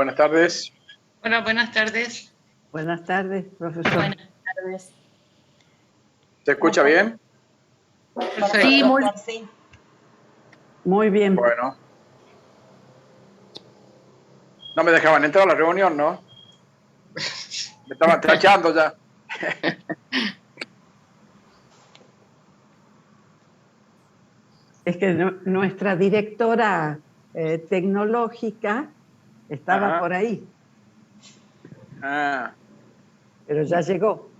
Buenas tardes. Hola, buenas tardes. Buenas tardes, profesor. Buenas tardes. ¿Se escucha bien? Perfecto. Sí, muy Doctor, sí. Muy bien. Bueno. No me dejaban entrar a la reunión, ¿no? Me estaban tachando ya. Es que nuestra directora tecnológica estaba Ajá. por ahí, Ah. pero ya llegó.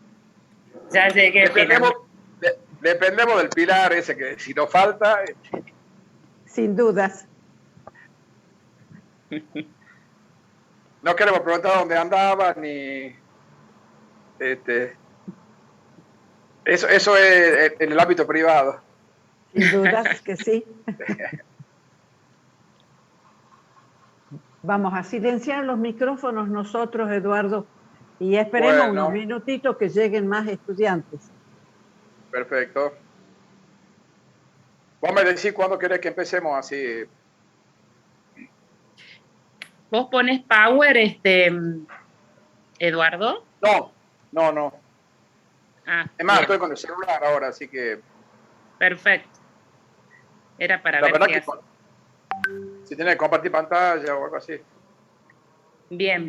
Ya llegué. Dependemos del pilar ese que si nos falta. Sin dudas. No queremos preguntar dónde andaba ni. Eso es en el ámbito privado. Sin dudas que sí. Vamos a silenciar los micrófonos nosotros, Eduardo, y esperemos Bueno. unos minutitos que lleguen más estudiantes. Perfecto. Vos me decís cuándo querés que empecemos así. ¿Vos pones power, Eduardo? No. Ah, Es más, bien. estoy con el celular ahora, así que. Perfecto. Era para La ver verdad qué que hace. si tenés que compartir pantalla o algo así. Bien.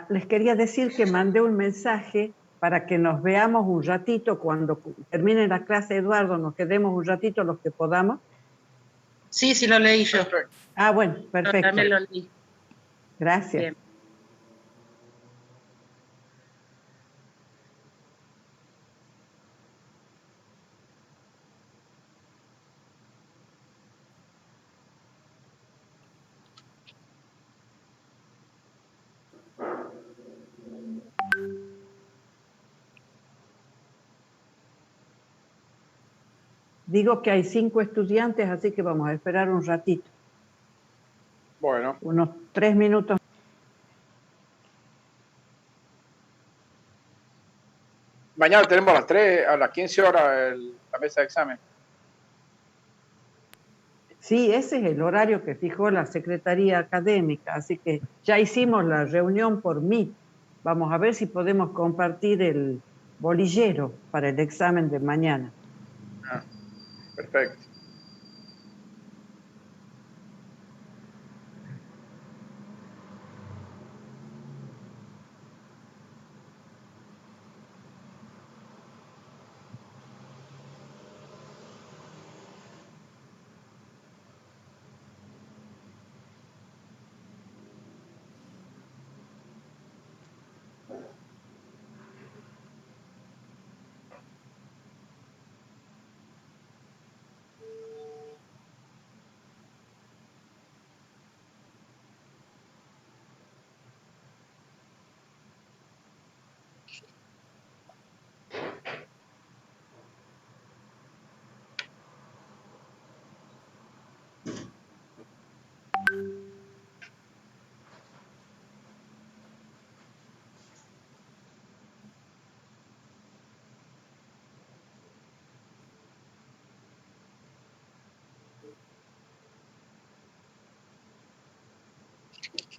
Les quería decir que mandé un mensaje para que nos veamos un ratito cuando termine la clase, Eduardo, nos quedemos un ratito los que podamos. Sí, lo leí yo. Perfecto. Ah, bueno, perfecto. Yo también lo leí. Gracias. Bien. Digo que hay 5 estudiantes, así que vamos a esperar un ratito. Bueno. Unos 3 minutos. Mañana tenemos a las 15 horas la mesa de examen. Sí, ese es el horario que fijó la Secretaría Académica, así que ya hicimos la reunión por Meet. Vamos a ver si podemos compartir el bolillero para el examen de mañana. Ah, perfecto.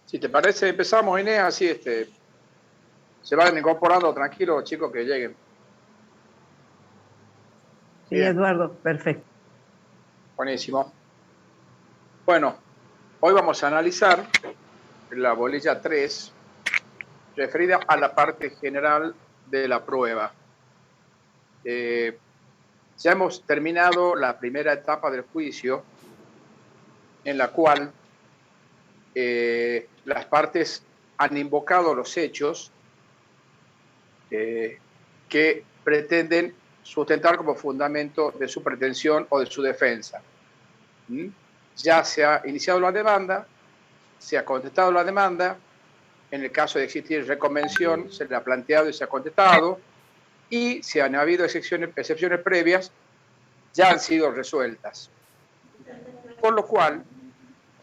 Si te parece, empezamos, Inés, así se van incorporando tranquilos los chicos que lleguen. Sí, Bien. Eduardo, perfecto. Buenísimo. Bueno, hoy vamos a analizar la bolilla 3, referida a la parte general de la prueba. Ya hemos terminado la primera etapa del juicio, en la cual las partes han invocado los hechos que pretenden sustentar como fundamento de su pretensión o de su defensa. Ya se ha iniciado la demanda, se ha contestado la demanda, en el caso de existir reconvención se le ha planteado y se ha contestado, y si han habido excepciones previas, ya han sido resueltas. Por lo cual,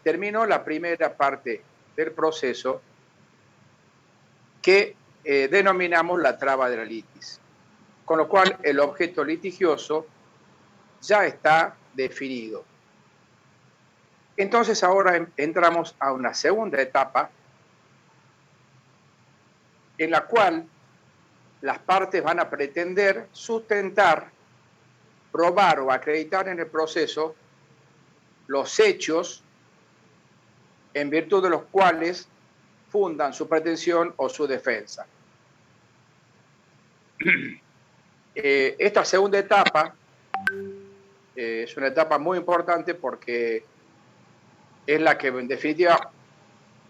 terminó la primera parte del proceso que denominamos la traba de la litis. Con lo cual, el objeto litigioso ya está definido. Entonces ahora entramos a una segunda etapa en la cual las partes van a pretender sustentar, probar o acreditar en el proceso los hechos en virtud de los cuales fundan su pretensión o su defensa. Esta segunda etapa es una etapa muy importante porque es la que en definitiva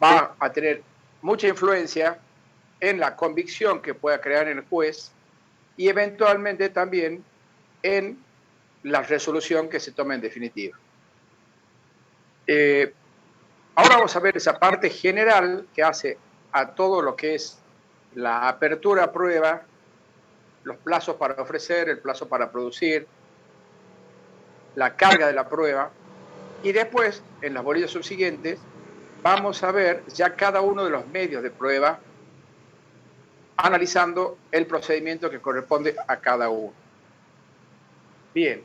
va a tener mucha influencia en la convicción que pueda crear el juez y eventualmente también en la resolución que se tome en definitiva. Ahora vamos a ver esa parte general que hace a todo lo que es la apertura a prueba, los plazos para ofrecer, el plazo para producir, la carga de la prueba, y después, en las bolillas subsiguientes, vamos a ver ya cada uno de los medios de prueba analizando el procedimiento que corresponde a cada uno. Bien,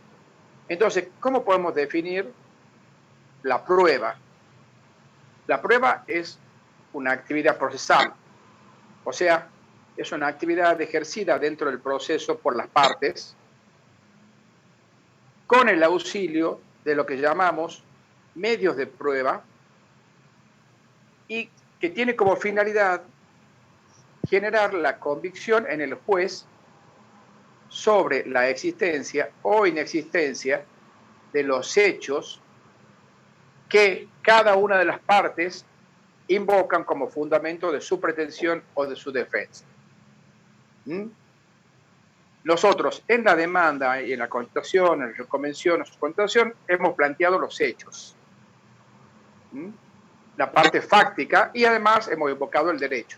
entonces, ¿cómo podemos definir la prueba? La prueba es una actividad procesal, o sea, es una actividad ejercida dentro del proceso por las partes con el auxilio de lo que llamamos medios de prueba y que tiene como finalidad generar la convicción en el juez sobre la existencia o inexistencia de los hechos que cada una de las partes invocan como fundamento de su pretensión o de su defensa. Nosotros en la demanda y en la contestación, en la convención o su contestación, hemos planteado los hechos, la parte fáctica, y además hemos invocado el derecho.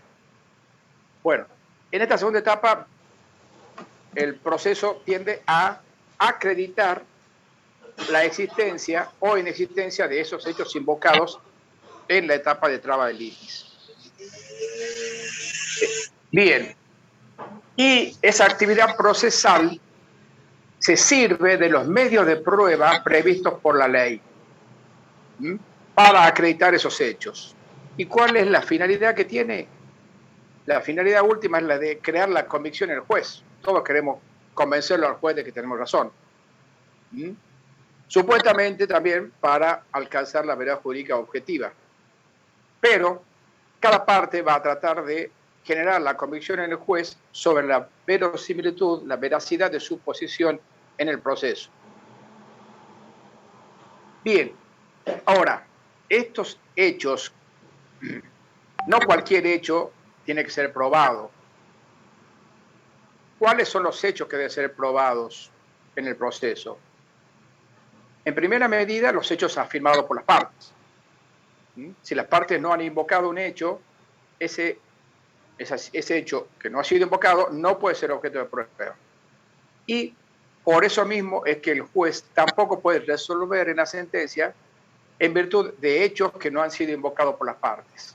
Bueno, en esta segunda etapa el proceso tiende a acreditar la existencia o inexistencia de esos hechos invocados en la etapa de traba de litis. Bien, y esa actividad procesal se sirve de los medios de prueba previstos por la ley para acreditar esos hechos. ¿Y cuál es la finalidad que tiene? La finalidad última es la de crear la convicción en el juez. Todos queremos convencerlo al juez de que tenemos razón. Supuestamente también para alcanzar la verdad jurídica objetiva. Pero cada parte va a tratar de generar la convicción en el juez sobre la verosimilitud, la veracidad de su posición en el proceso. Bien, ahora, estos hechos, no cualquier hecho tiene que ser probado. ¿Cuáles son los hechos que deben ser probados en el proceso? En primera medida, los hechos afirmados por las partes. Si las partes no han invocado un hecho, ese hecho que no ha sido invocado no puede ser objeto de prueba. Y por eso mismo es que el juez tampoco puede resolver en la sentencia en virtud de hechos que no han sido invocados por las partes.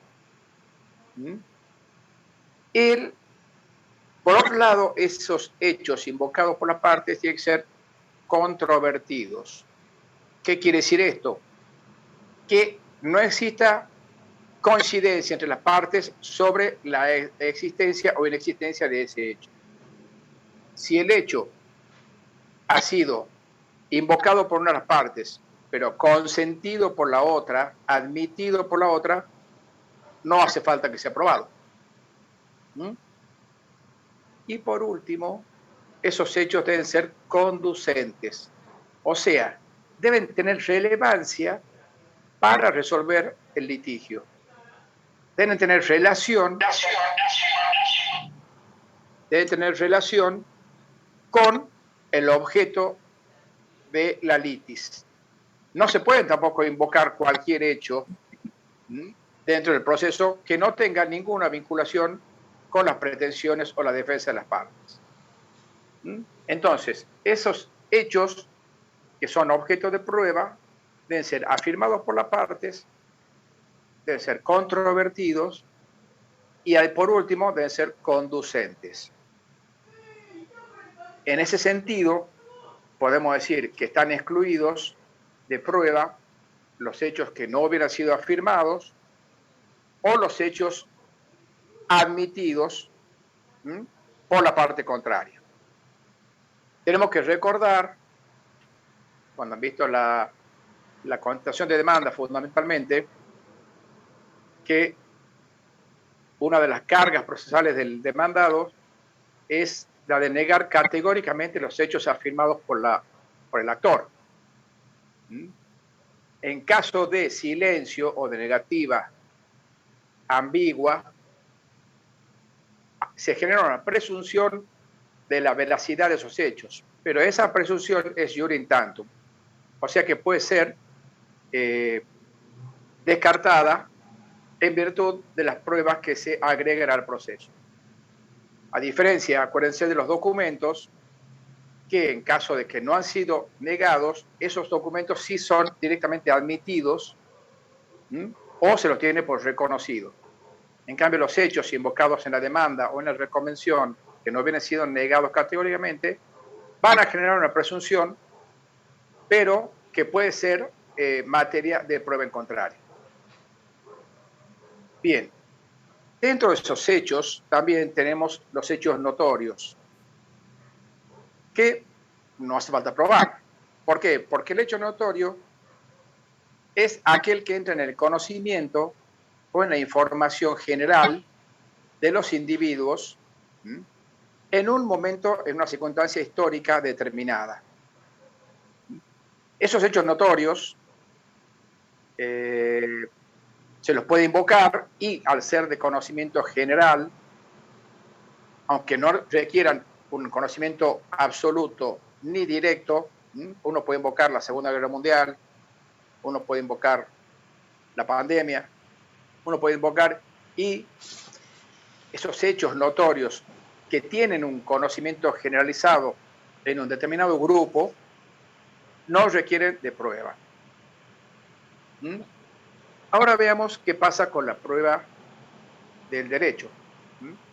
Por otro lado, esos hechos invocados por las partes tienen que ser controvertidos. ¿Qué quiere decir esto? Que no exista coincidencia entre las partes sobre la existencia o inexistencia de ese hecho. Si el hecho ha sido invocado por una de las partes, pero consentido por la otra, admitido por la otra, no hace falta que sea probado. Y por último, esos hechos deben ser conducentes, o sea, deben tener relevancia para resolver el litigio. Deben tener relación con el objeto de la litis. No se puede tampoco invocar cualquier hecho dentro del proceso que no tenga ninguna vinculación con las pretensiones o la defensa de las partes. Entonces, esos hechos que son objeto de prueba deben ser afirmados por las partes, deben ser controvertidos y por último deben ser conducentes. En ese sentido, podemos decir que están excluidos de prueba los hechos que no hubieran sido afirmados o los hechos admitidos por la parte contraria. Tenemos que recordar, cuando han visto la contestación de demanda fundamentalmente, que una de las cargas procesales del demandado es la de negar categóricamente los hechos afirmados por el actor. En caso de silencio o de negativa ambigua, se genera una presunción de la veracidad de esos hechos, pero esa presunción es iure in tantum, o sea que puede ser descartada en virtud de las pruebas que se agregan al proceso. A diferencia, acuérdense de los documentos, que en caso de que no han sido negados, esos documentos sí son directamente admitidos o se los tiene por reconocido. En cambio, los hechos invocados en la demanda o en la reconvención que no habían sido negados categóricamente van a generar una presunción, pero que puede ser materia de prueba en contrario. Bien, dentro de esos hechos también tenemos los hechos notorios, que no hace falta probar. ¿Por qué? Porque el hecho notorio es aquel que entra en el conocimiento o en la información general de los individuos en un momento, en una circunstancia histórica determinada. Esos hechos notorios se los puede invocar y, al ser de conocimiento general, aunque no requieran un conocimiento absoluto ni directo, uno puede invocar la Segunda Guerra Mundial, uno puede invocar la pandemia, uno puede invocar, y esos hechos notorios que tienen un conocimiento generalizado en un determinado grupo no requieren de prueba. Ahora veamos qué pasa con la prueba del derecho.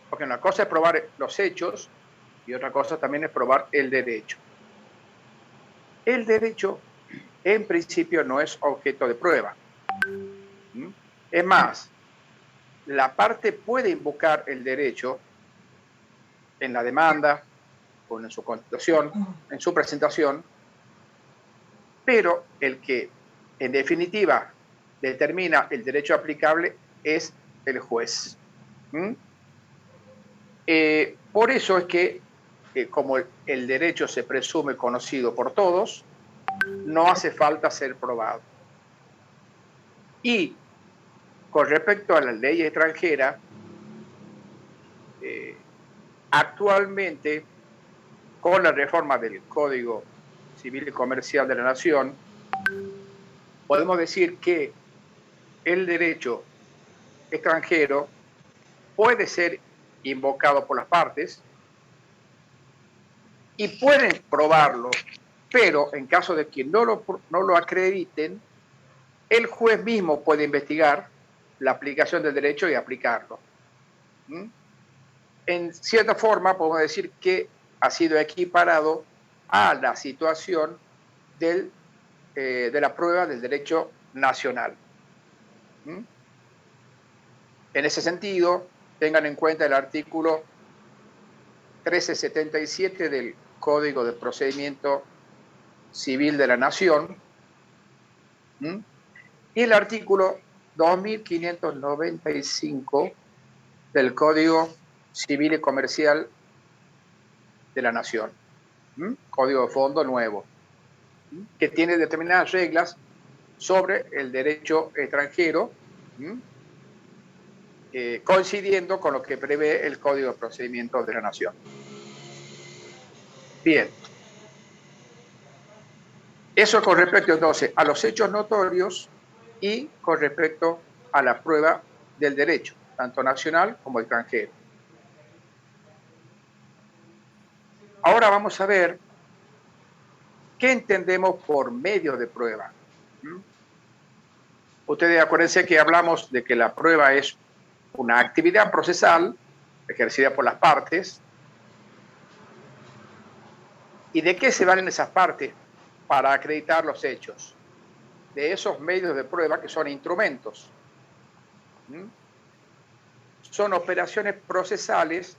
Porque una cosa es probar los hechos y otra cosa también es probar el derecho. El derecho, en principio, no es objeto de prueba. Es más, la parte puede invocar el derecho en la demanda o en su contestación, en su presentación, pero el que, en definitiva, determina el derecho aplicable es el juez. Por eso es que, como el derecho se presume conocido por todos, no hace falta ser probado. Y con respecto a la ley extranjera, actualmente, con la reforma del Código Civil y Comercial de la Nación, podemos decir que el derecho extranjero puede ser invocado por las partes y pueden probarlo, pero en caso de que no lo acrediten, el juez mismo puede investigar la aplicación del derecho y aplicarlo. En cierta forma, podemos decir que ha sido equiparado a la situación de la prueba del derecho nacional. En ese sentido, tengan en cuenta el artículo 1377 del Código de Procedimiento Civil de la Nación y el artículo 2595 del Código Civil y Comercial de la Nación, Código de Fondo nuevo, que tiene determinadas reglas sobre el derecho extranjero, coincidiendo con lo que prevé el Código de Procedimiento de la Nación. Bien. Eso con respecto entonces a los hechos notorios y con respecto a la prueba del derecho, tanto nacional como extranjero. Ahora vamos a ver qué entendemos por medio de prueba. Ustedes acuérdense que hablamos de que la prueba es una actividad procesal ejercida por las partes. ¿Y de qué se valen esas partes para acreditar los hechos? de esos medios de prueba que son instrumentos. Son operaciones procesales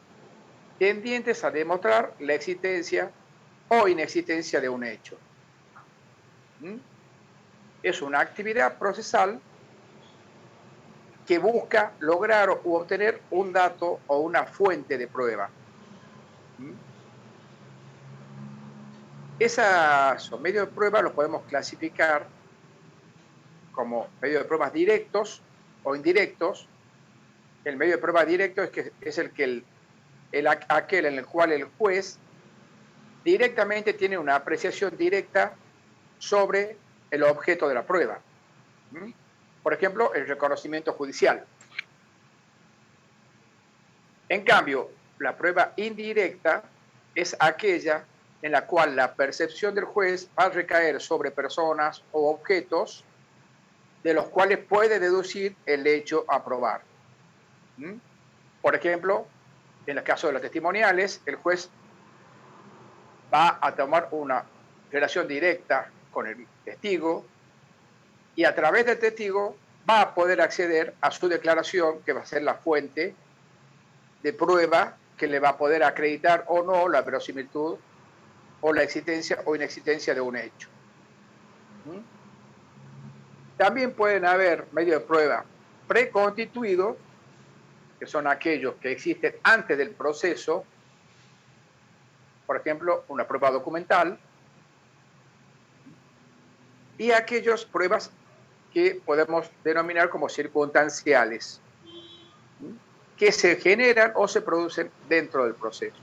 tendientes a demostrar la existencia o inexistencia de un hecho. Es una actividad procesal que busca lograr u obtener un dato o una fuente de prueba. Esos medios de prueba los podemos clasificar como medios de pruebas directos o indirectos. El medio de prueba directo es aquel en el cual el juez directamente tiene una apreciación directa sobre el objeto de la prueba. Por ejemplo, el reconocimiento judicial. En cambio, la prueba indirecta es aquella en la cual la percepción del juez va a recaer sobre personas o objetos de los cuales puede deducir el hecho a probar. Por ejemplo, en el caso de los testimoniales, el juez va a tomar una relación directa con el testigo y a través del testigo va a poder acceder a su declaración, que va a ser la fuente de prueba que le va a poder acreditar o no la verosimilitud o la existencia o inexistencia de un hecho. También pueden haber medios de prueba preconstituidos, que son aquellos que existen antes del proceso, por ejemplo, una prueba documental, y aquellas pruebas que podemos denominar como circunstanciales, que se generan o se producen dentro del proceso.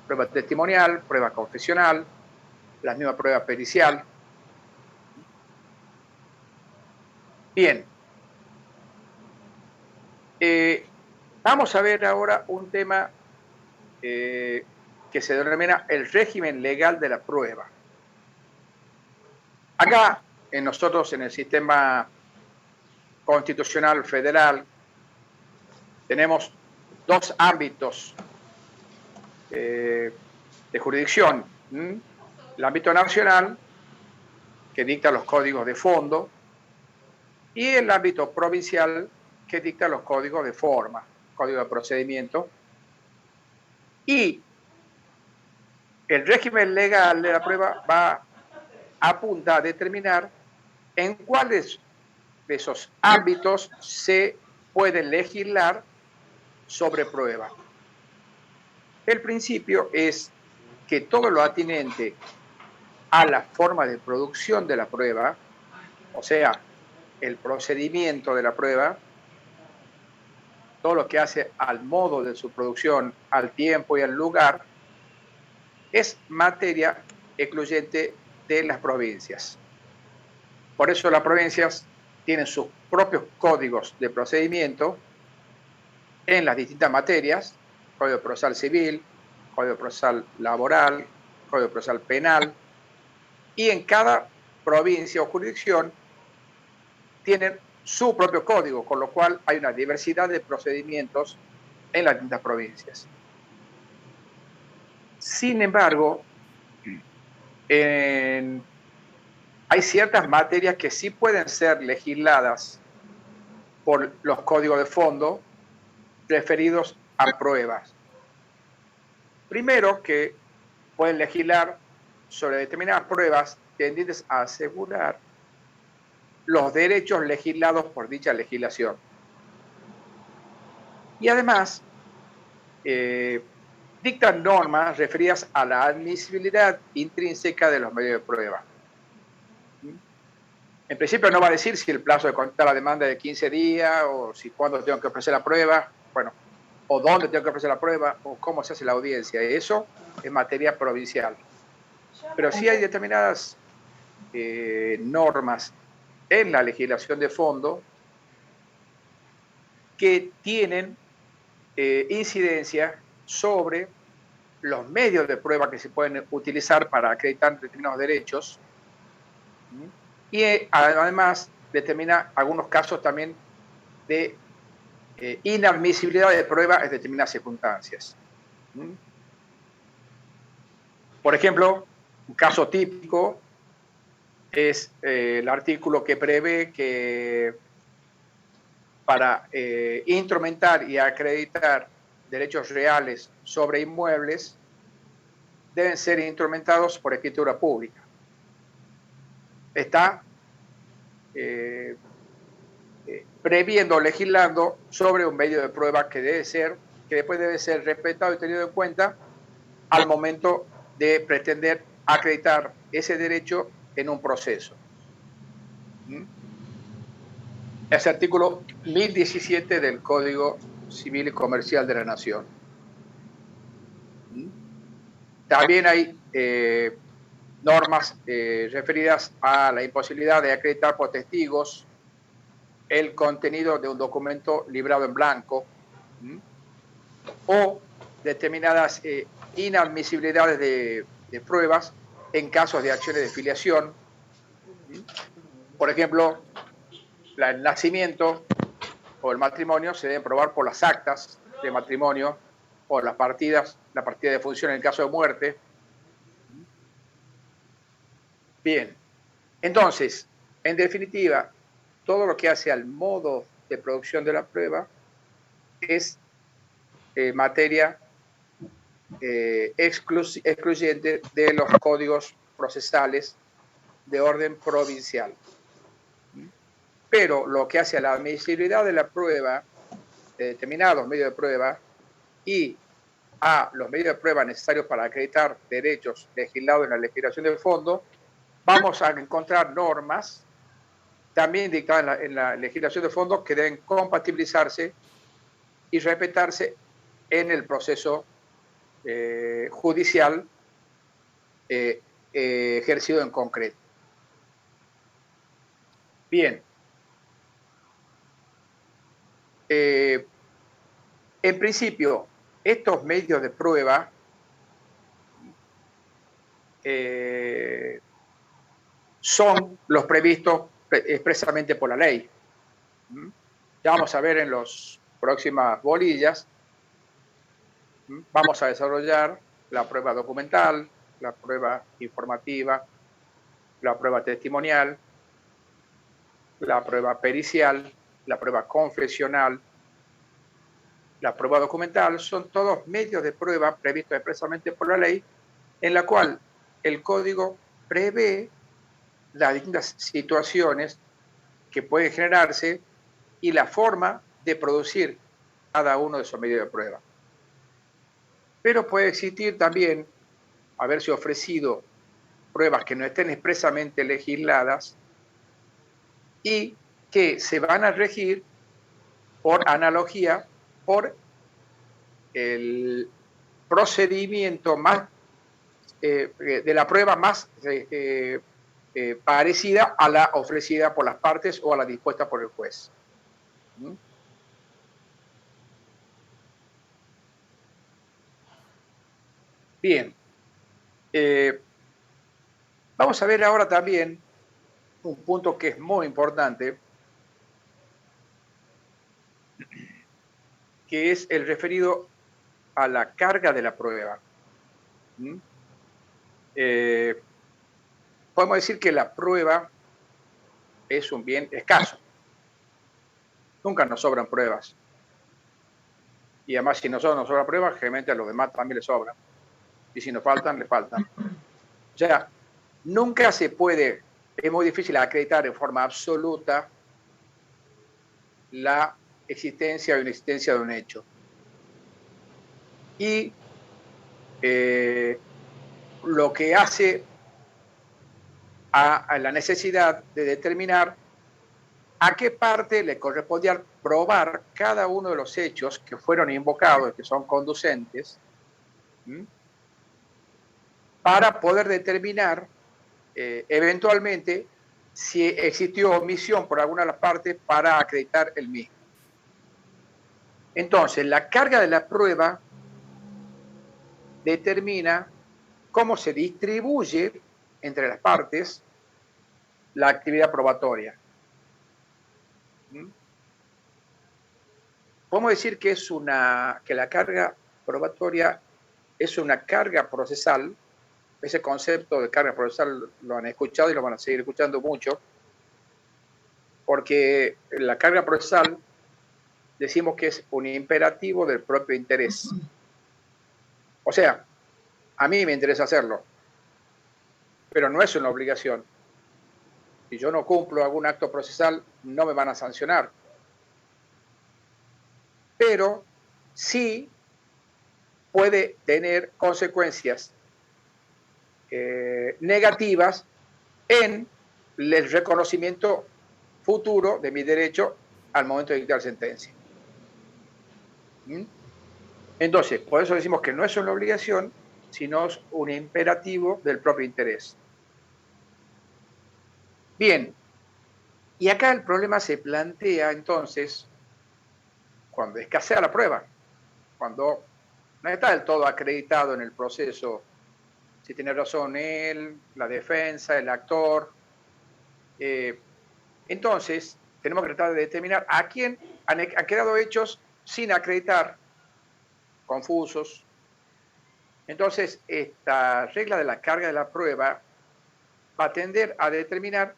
Prueba testimonial, prueba confesional, la misma prueba pericial. Bien. Vamos a ver ahora un tema que se denomina el régimen legal de la prueba. Acá, nosotros en el sistema constitucional federal, tenemos dos ámbitos de jurisdicción. El ámbito nacional, que dicta los códigos de fondo, y el ámbito provincial, que dicta los códigos de forma, código de procedimiento. Y el régimen legal de la prueba apunta a determinar en cuáles de esos ámbitos se puede legislar sobre prueba. El principio es que todo lo atinente a la forma de producción de la prueba, o sea, el procedimiento de la prueba, todo lo que hace al modo de su producción, al tiempo y al lugar, es materia excluyente de las provincias. Por eso las provincias tienen sus propios códigos de procedimiento en las distintas materias: Código Procesal Civil, Código Procesal Laboral, Código Procesal Penal, y en cada provincia o jurisdicción tienen su propio código, con lo cual hay una diversidad de procedimientos en las distintas provincias. Sin embargo, hay ciertas materias que sí pueden ser legisladas por los códigos de fondo referidos a pruebas. Primero, que pueden legislar sobre determinadas pruebas tendientes a asegurar los derechos legislados por dicha legislación. Y además, dictan normas referidas a la admisibilidad intrínseca de los medios de prueba. En principio no va a decir si el plazo de contestar la demanda es de 15 días, o si cuándo tengo que ofrecer la prueba, bueno, o dónde tengo que ofrecer la prueba, o cómo se hace la audiencia. Eso es materia provincial. Pero sí hay determinadas normas en la legislación de fondo que tienen incidencia sobre los medios de prueba que se pueden utilizar para acreditar determinados derechos, y además determina algunos casos también de inadmisibilidad de prueba en determinadas circunstancias. Por ejemplo, un caso típico es el artículo que prevé que para instrumentar y acreditar derechos reales sobre inmuebles deben ser instrumentados por escritura pública. Está previendo, legislando sobre un medio de prueba que después debe ser respetado y tenido en cuenta al momento de pretender acreditar ese derecho en un proceso. Es el artículo 1017 del Código Civil y Comercial de la Nación. También hay normas referidas a la imposibilidad de acreditar por testigos el contenido de un documento librado en blanco o determinadas inadmisibilidades de pruebas en casos de acciones de filiación. Por ejemplo, el nacimiento o el matrimonio se deben probar por las actas de matrimonio o la partida de función en el caso de muerte. Bien, entonces, en definitiva, todo lo que hace al modo de producción de la prueba es materia excluyente de los códigos procesales de orden provincial. Pero lo que hace a la admisibilidad de la prueba, de determinados medios de prueba, y a los medios de prueba necesarios para acreditar derechos legislados en la legislación del fondo, vamos a encontrar normas también dictadas en la legislación de fondo que deben compatibilizarse y respetarse en el proceso judicial ejercido en concreto. Bien. En principio, estos medios de prueba son los previstos expresamente por la ley. Ya vamos a ver en las próximas bolillas. Vamos a desarrollar la prueba documental, la prueba informativa, la prueba testimonial, la prueba pericial, la prueba confesional, la prueba documental. Son todos medios de prueba previstos expresamente por la ley, en la cual el código prevé las distintas situaciones que pueden generarse y la forma de producir cada uno de esos medios de prueba. Pero puede existir también, haberse ofrecido pruebas que no estén expresamente legisladas y que se van a regir por analogía, por el procedimiento más de la prueba más parecida a la ofrecida por las partes o a la dispuesta por el juez. Bien. Vamos a ver ahora también un punto que es muy importante, que es el referido a la carga de la prueba. Podemos decir que la prueba es un bien escaso. Nunca nos sobran pruebas. Y además, si nosotros nos sobran pruebas, generalmente a los demás también les sobran. Y si nos faltan, les faltan. O sea, nunca se puede, es muy difícil acreditar en forma absoluta la existencia o inexistencia de un hecho. Y lo que hace a la necesidad de determinar a qué parte le correspondía probar cada uno de los hechos que fueron invocados, que son conducentes, para poder determinar eventualmente si existió omisión por alguna de las partes para acreditar el mismo. Entonces, la carga de la prueba determina cómo se distribuye entre las partes la actividad probatoria. Podemos decir que que la carga probatoria es una carga procesal ese concepto de carga procesal lo han escuchado y lo van a seguir escuchando mucho, porque la carga procesal decimos que es un imperativo del propio interés. O sea, a mí me interesa hacerlo, pero no es una obligación. Si yo no cumplo algún acto procesal, no me van a sancionar. Pero sí puede tener consecuencias negativas en el reconocimiento futuro de mi derecho al momento de dictar sentencia. ¿Mm? Entonces, por eso decimos que no es una obligación, sino es un imperativo del propio interés. Bien, y acá el problema se plantea entonces cuando escasea la prueba, cuando no está del todo acreditado en el proceso si tiene razón él, la defensa, el actor. Entonces, tenemos que tratar de determinar a quién han quedado hechos sin acreditar, confusos. Entonces, esta regla de la carga de la prueba va a tender a determinar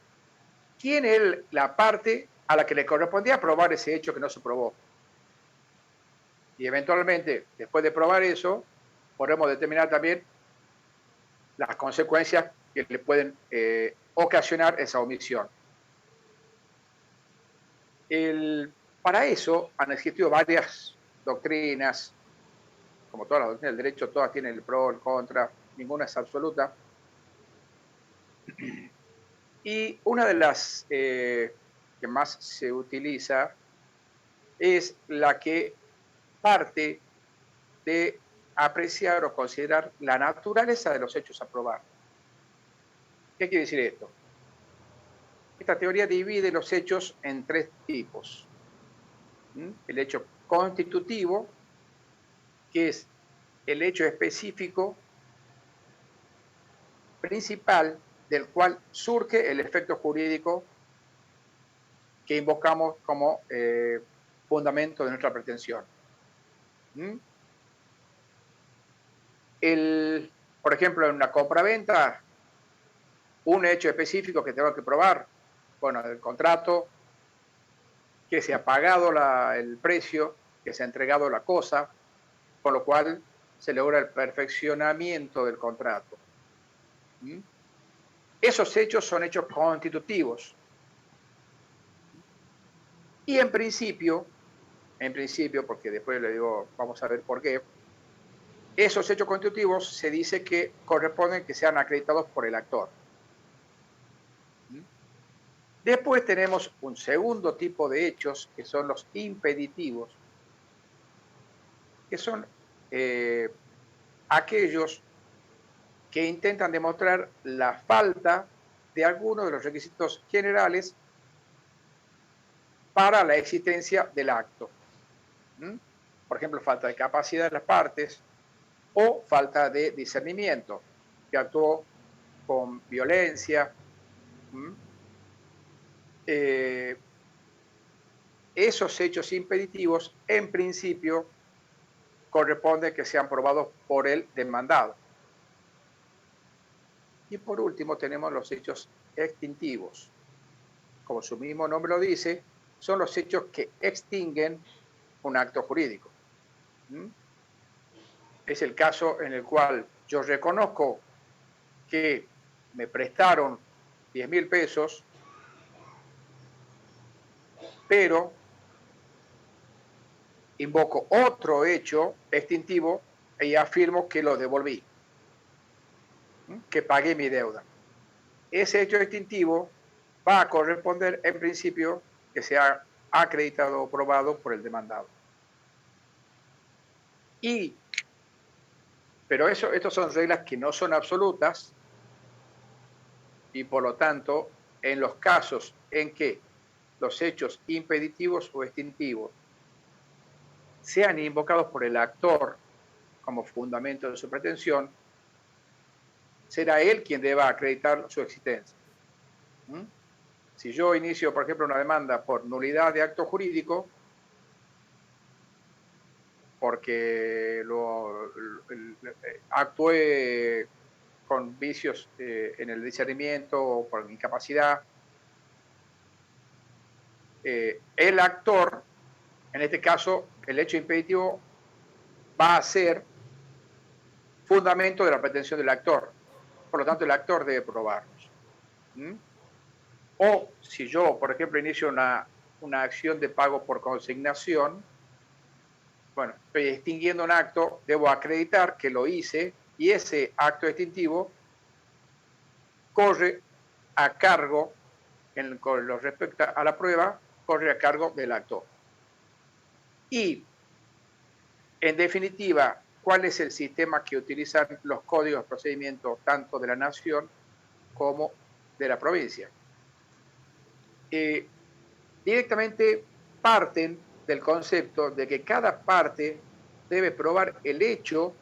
quién es la parte a la que le correspondía probar ese hecho que no se probó. Y eventualmente, después de probar eso, podremos determinar también las consecuencias que le pueden ocasionar esa omisión. Para eso han existido varias doctrinas, como todas las doctrinas del derecho, todas tienen el pro, el contra, ninguna es absoluta. Y una de las que más se utiliza es la que parte de apreciar o considerar la naturaleza de los hechos a probar. ¿Qué quiere decir esto? Esta teoría divide los hechos en tres tipos. El hecho constitutivo, que es el hecho específico principal del cual surge el efecto jurídico que invocamos como fundamento de nuestra pretensión. Por ejemplo, en una compraventa, un hecho específico que tengo que probar, bueno, el contrato, que se ha pagado el precio, que se ha entregado la cosa, con lo cual se logra el perfeccionamiento del contrato. Esos hechos son hechos constitutivos. Y en principio, porque después le digo, vamos a ver por qué, esos hechos constitutivos se dice que corresponden que sean acreditados por el actor. Después tenemos un segundo tipo de hechos, que son los impeditivos, que son aquellos que intentan demostrar la falta de alguno de los requisitos generales para la existencia del acto. Por ejemplo, falta de capacidad de las partes o falta de discernimiento, que actuó con violencia. Esos hechos impeditivos, en principio, corresponde que sean probados por el demandado. Y por último tenemos los hechos extintivos. Como su mismo nombre lo dice, son los hechos que extinguen un acto jurídico. Es el caso en el cual yo reconozco que me prestaron 10.000 pesos, pero invoco otro hecho extintivo y afirmo que lo devolví, que pagué mi deuda. Ese hecho extintivo va a corresponder en principio que sea acreditado o probado por el demandado. Pero estas son reglas que no son absolutas y por lo tanto, en los casos en que los hechos impeditivos o extintivos sean invocados por el actor como fundamento de su pretensión, será él quien deba acreditar su existencia. Si yo inicio, por ejemplo, una demanda por nulidad de acto jurídico, porque actué con vicios en el discernimiento o por incapacidad. El actor, en este caso, el hecho impeditivo va a ser fundamento de la pretensión del actor. Por lo tanto, el actor debe probarlos. ¿Mm? O si yo, por ejemplo, inicio una acción de pago por consignación, bueno, estoy extinguiendo un acto, debo acreditar que lo hice y ese acto extintivo corre a cargo, con lo respecto a la prueba, corre a cargo del actor. Y, en definitiva, ¿cuál es el sistema que utilizan los códigos de procedimiento tanto de la nación como de la provincia? Directamente parten del concepto de que cada parte debe probar el hecho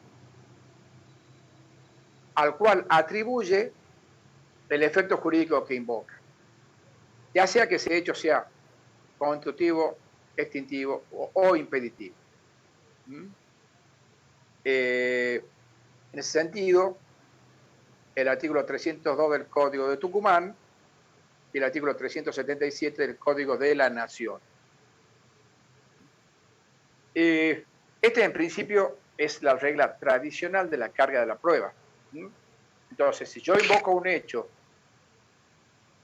al cual atribuye el efecto jurídico que invoca, ya sea que ese hecho sea constitutivo, extintivo o impeditivo. En ese sentido, el artículo 302 del Código de Tucumán y el artículo 377 del Código de la Nación. Este, en principio, es la regla tradicional de la carga de la prueba. Entonces, si yo invoco un hecho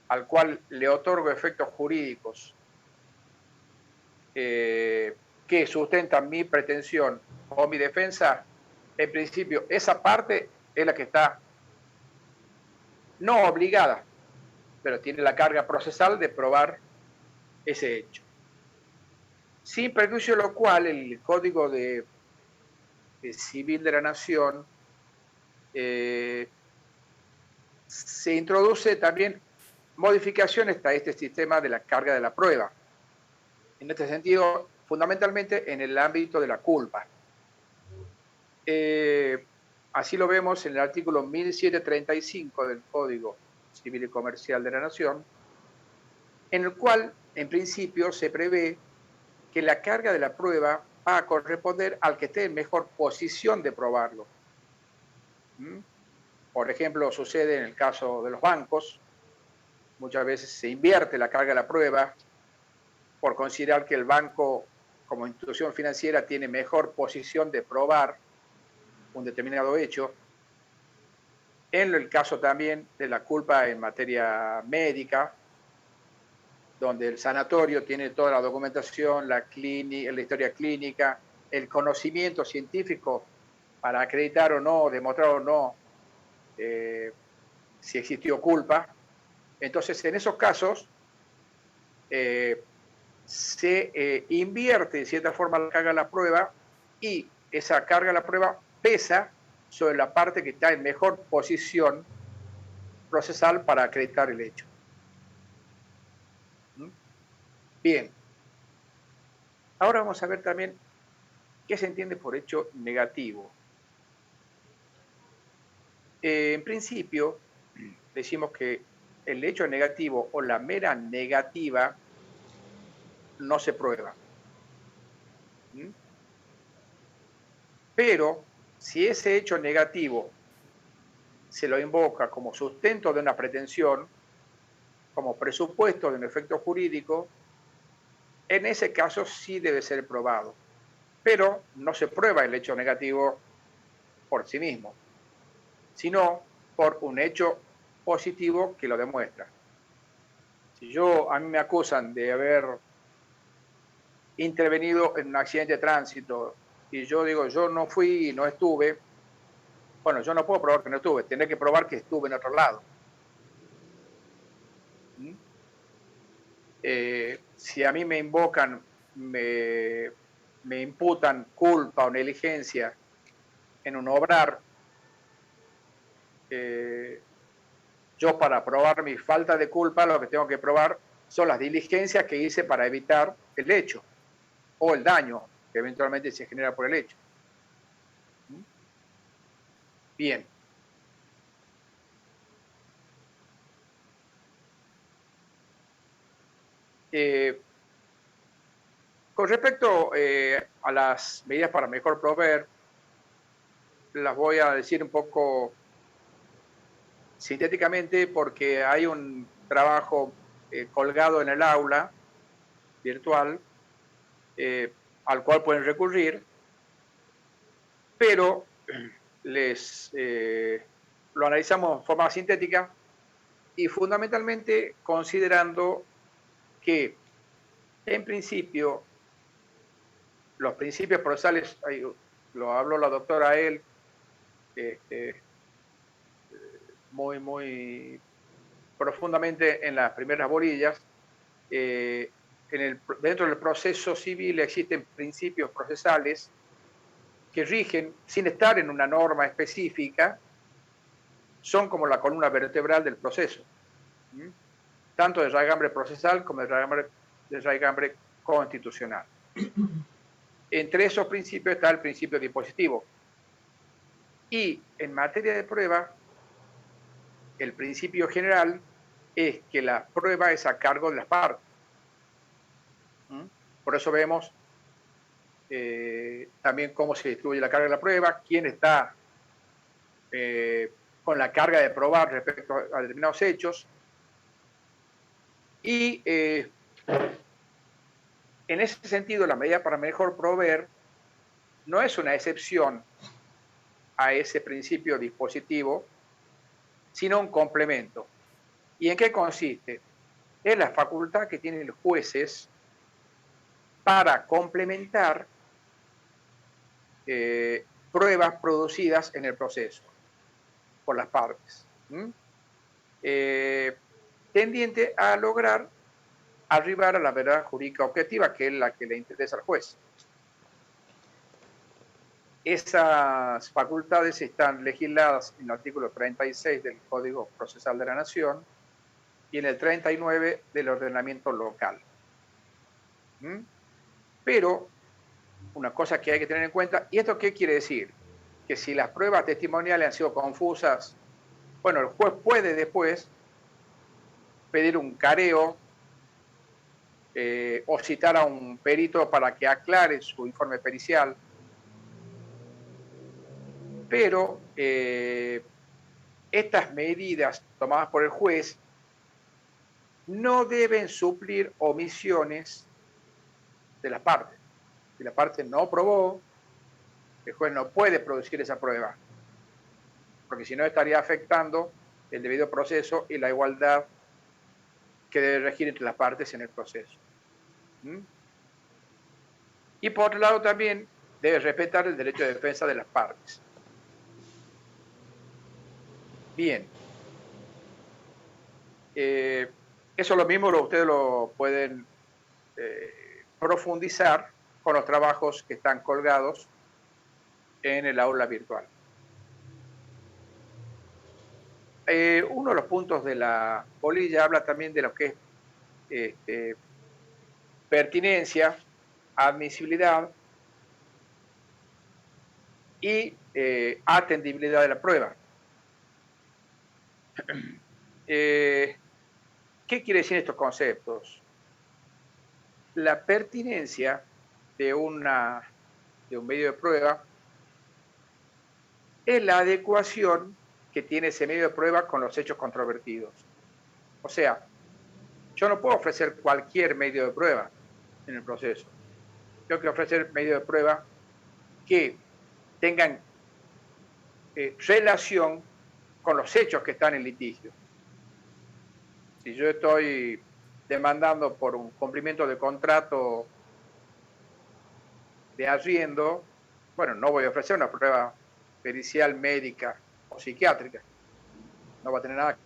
al cual le otorgo efectos jurídicos que sustentan mi pretensión o mi defensa, en principio, esa parte es la que está no obligada, pero tiene la carga procesal de probar ese hecho. Sin perjuicio de lo cual, el Código Civil de la Nación se introduce también modificaciones a este sistema de la carga de la prueba. En este sentido, fundamentalmente en el ámbito de la culpa. Así lo vemos en el artículo 1735 del Código Civil y Comercial de la Nación, en el cual, en principio, se prevé que la carga de la prueba va a corresponder al que esté en mejor posición de probarlo. Por ejemplo, sucede en el caso de los bancos. Muchas veces se invierte la carga de la prueba por considerar que el banco, como institución financiera, tiene mejor posición de probar un determinado hecho. En el caso también de la culpa en materia médica, donde el sanatorio tiene toda la documentación, la historia clínica, el conocimiento científico para acreditar o no, demostrar o no si existió culpa. Entonces, en esos casos, se invierte de cierta forma la carga de la prueba y esa carga de la prueba pesa sobre la parte que está en mejor posición procesal para acreditar el hecho. Bien. Ahora vamos a ver también qué se entiende por hecho negativo. En principio, decimos que el hecho negativo o la mera negativa no se prueba. Pero si ese hecho negativo se lo invoca como sustento de una pretensión, como presupuesto de un efecto jurídico, en ese caso sí debe ser probado. Pero no se prueba el hecho negativo por sí mismo, sino por un hecho positivo que lo demuestra. Si a mí me acusan de haber intervenido en un accidente de tránsito y yo digo, yo no fui, no estuve, bueno, yo no puedo probar que no estuve, tendré que probar que estuve en otro lado. Si a mí me invocan, me imputan culpa o negligencia en un obrar, yo para probar mi falta de culpa lo que tengo que probar son las diligencias que hice para evitar el hecho o el daño que eventualmente se genera por el hecho. Bien. Con respecto a las medidas para mejor proveer, las voy a decir un poco sintéticamente porque hay un trabajo colgado en el aula virtual al cual pueden recurrir, pero lo analizamos de forma sintética y fundamentalmente considerando que en principio los principios procesales, lo habló la doctora él, muy profundamente en las primeras bolillas. Dentro del proceso civil existen principios procesales que rigen, sin estar en una norma específica, son como la columna vertebral del proceso, tanto de raigambre procesal como de raigambre constitucional. Entre esos principios está el principio dispositivo. Y en materia de prueba, el principio general es que la prueba es a cargo de las partes. Por eso vemos también cómo se distribuye la carga de la prueba, quién está con la carga de probar respecto a determinados hechos. Y en ese sentido, la medida para mejor proveer no es una excepción a ese principio dispositivo, sino un complemento. ¿Y en qué consiste? Es la facultad que tienen los jueces para complementar pruebas producidas en el proceso por las partes, tendiente a lograr arribar a la verdad jurídica objetiva, que es la que le interesa al juez. Esas facultades están legisladas en el artículo 36 del Código Procesal de la Nación y en el 39 del ordenamiento local. Pero una cosa que hay que tener en cuenta, ¿y esto qué quiere decir? Que si las pruebas testimoniales han sido confusas, bueno, el juez puede después pedir un careo o citar a un perito para que aclare su informe pericial, pero estas medidas tomadas por el juez no deben suplir omisiones de las partes. Si la parte no probó, el juez no puede producir esa prueba, porque si no estaría afectando el debido proceso y la igualdad que debe regir entre las partes en el proceso. Y por otro lado también debe respetar el derecho de defensa de las partes. Bien. Eso lo mismo ustedes lo pueden profundizar con los trabajos que están colgados en el aula virtual. Uno de los puntos de la bolilla habla también de lo que es pertinencia, admisibilidad y atendibilidad de la prueba. ¿Qué quiere decir estos conceptos? La pertinencia de un medio de prueba es la adecuación que tiene ese medio de prueba con los hechos controvertidos. O sea, yo no puedo ofrecer cualquier medio de prueba en el proceso. Tengo que ofrecer medios de prueba que tengan relación con los hechos que están en litigio. Si yo estoy demandando por un cumplimiento de contrato de arriendo, bueno, no voy a ofrecer una prueba pericial, médica o psiquiátrica. No va a tener nada.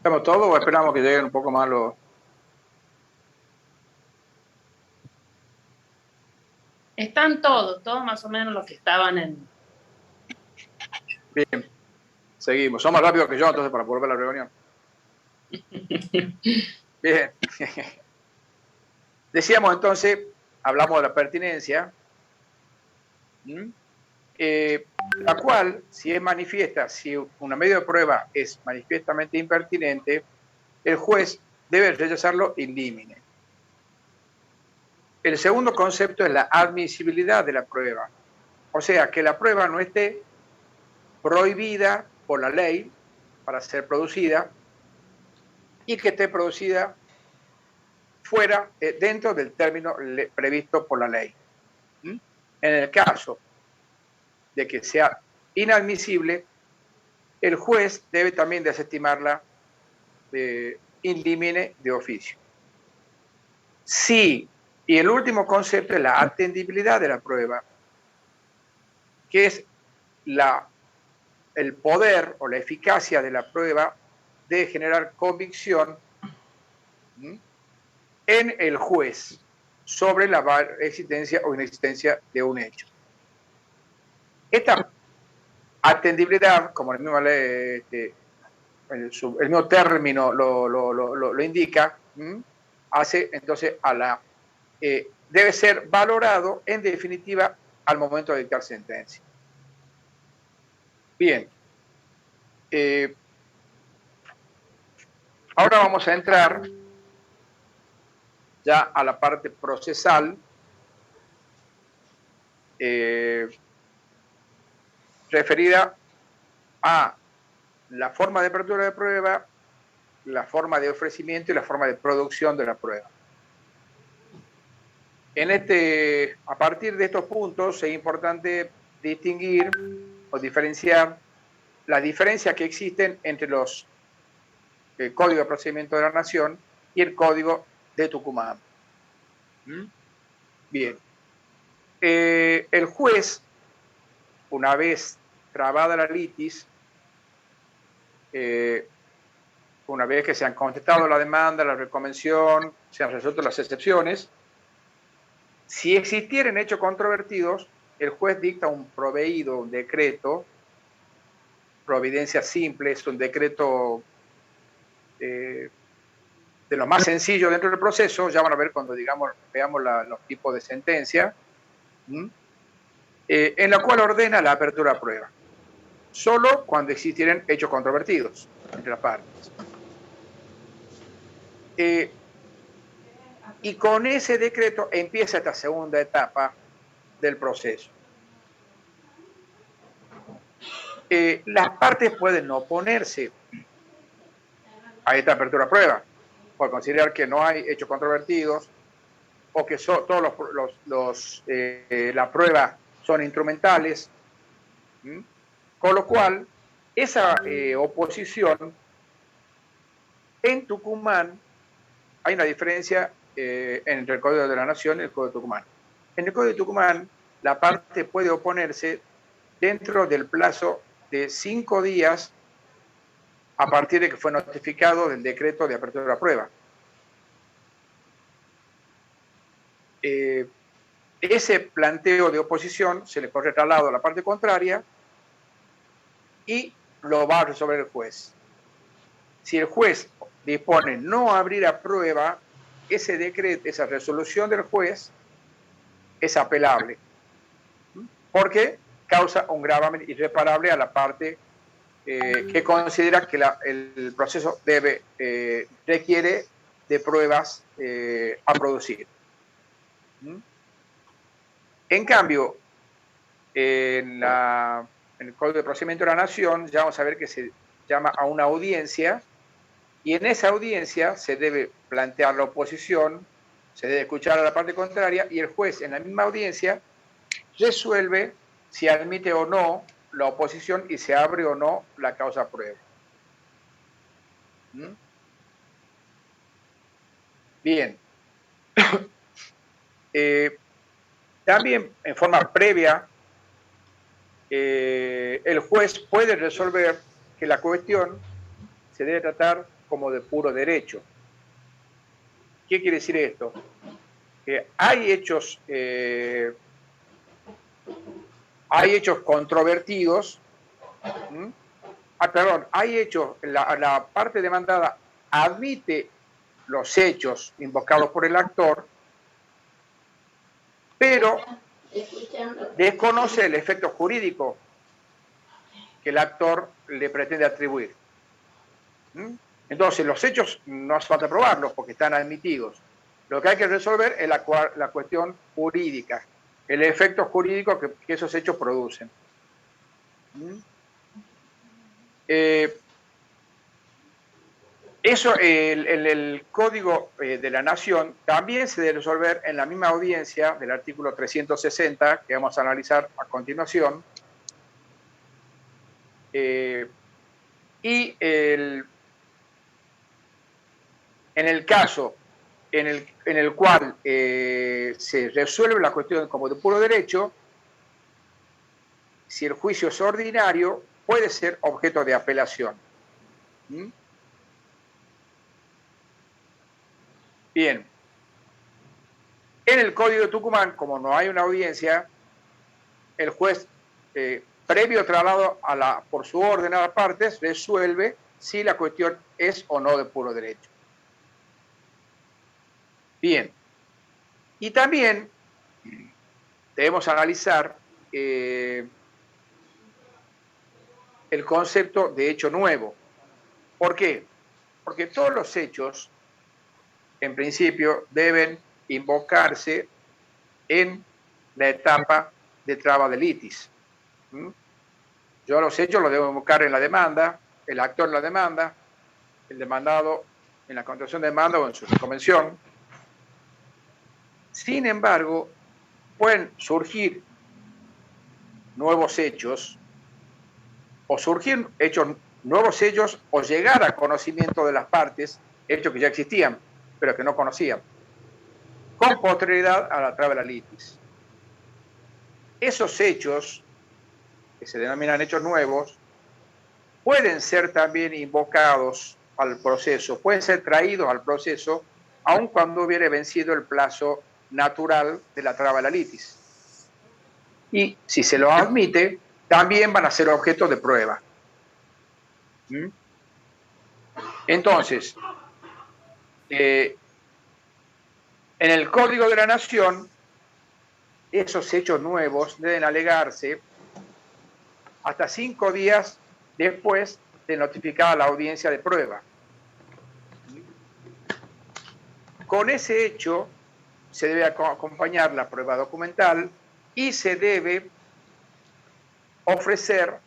¿Estamos todos o esperamos que lleguen un poco más los...? Están todos más o menos los que estaban en... Bien, seguimos. Son más rápidos que yo, entonces, para volver a la reunión. Bien. Decíamos entonces, hablamos de la pertinencia, la cual, si es manifiesta, si una medio de prueba es manifiestamente impertinente, el juez debe rechazarlo in limine. El segundo concepto es la admisibilidad de la prueba. O sea, que la prueba no esté prohibida por la ley para ser producida y que esté producida fuera, dentro del término previsto por la ley. En el caso de que sea inadmisible, el juez debe también desestimarla in limine de oficio. Sí, y el último concepto es la atendibilidad de la prueba, que es el poder o la eficacia de la prueba de generar convicción en el juez sobre la existencia o inexistencia de un hecho. Esta atendibilidad, como el mismo término lo indica, hace entonces debe ser valorado en definitiva al momento de dictar sentencia. Bien. Ahora vamos a entrar ya a la parte procesal, referida a la forma de apertura de prueba, la forma de ofrecimiento y la forma de producción de la prueba. A partir de estos puntos es importante distinguir o diferenciar las diferencias que existen entre los Código de Procedimiento de la Nación y el Código de Tucumán. Bien. El juez, una vez trabada la litis, una vez que se han contestado la demanda, la reconvención, se han resuelto las excepciones, si existieren hechos controvertidos, el juez dicta un proveído, un decreto, providencia simple, es un decreto de lo más sencillo dentro del proceso, ya van a ver cuando veamos los tipos de sentencia, en la cual ordena la apertura a prueba, solo cuando existieren hechos controvertidos entre las partes. Y con ese decreto empieza esta segunda etapa del proceso. Las partes pueden oponerse a esta apertura a prueba, por considerar que no hay hechos controvertidos o que todos las pruebas son instrumentales, con lo cual esa oposición en Tucumán hay una diferencia entre el Código de la Nación y el Código de Tucumán. En el Código de Tucumán, la parte puede oponerse dentro del plazo de 5 días a partir de que fue notificado del decreto de apertura a prueba. Ese planteo de oposición se le corre traslado a la parte contraria y lo va a resolver el juez. Si el juez dispone no abrir a prueba, ese decreto, esa resolución del juez es apelable, porque causa un gravamen irreparable a la parte que considera que el proceso requiere de pruebas a producir. En cambio, en el Código de Procedimiento de la Nación, ya vamos a ver que se llama a una audiencia, y en esa audiencia se debe plantear la oposición, se debe escuchar a la parte contraria, y el juez en la misma audiencia resuelve si admite o no la oposición y se abre o no la causa a prueba. Bien. También en forma previa, el juez puede resolver que la cuestión se debe tratar como de puro derecho. ¿Qué quiere decir esto? Que hay hechos controvertidos, perdón, hay hechos, la parte demandada admite los hechos invocados por el actor, pero desconoce el efecto jurídico que el actor le pretende atribuir. Entonces, los hechos no hace falta probarlos porque están admitidos. Lo que hay que resolver es la cuestión jurídica, el efecto jurídico que esos hechos producen. Eso, el Código de la Nación también se debe resolver en la misma audiencia del artículo 360 que vamos a analizar a continuación. Y en el caso en el cual se resuelve la cuestión como de puro derecho, si el juicio es ordinario, puede ser objeto de apelación. Bien. En el Código de Tucumán, como no hay una audiencia, el juez, previo traslado por su orden a las partes, resuelve si la cuestión es o no de puro derecho. Bien. Y también debemos analizar el concepto de hecho nuevo. ¿Por qué? Porque todos los hechos, en principio, deben invocarse en la etapa de traba de litis. Yo los hechos los debo invocar en la demanda, el actor en la demanda, el demandado en la contestación de demanda o en su convención. Sin embargo, pueden surgir nuevos hechos o surgir nuevos hechos o llegar a conocimiento de las partes, hechos que ya existían, pero que no conocían, con posterioridad a la traba de la litis. Esos hechos, que se denominan hechos nuevos, pueden ser también invocados al proceso, pueden ser traídos al proceso, aun cuando hubiere vencido el plazo natural de la traba de la litis. Y si se lo admite, también van a ser objeto de prueba. Entonces, en el Código de la Nación, esos hechos nuevos deben alegarse hasta 5 días después de notificada la audiencia de prueba. Con ese hecho se debe acompañar la prueba documental y se debe ofrecer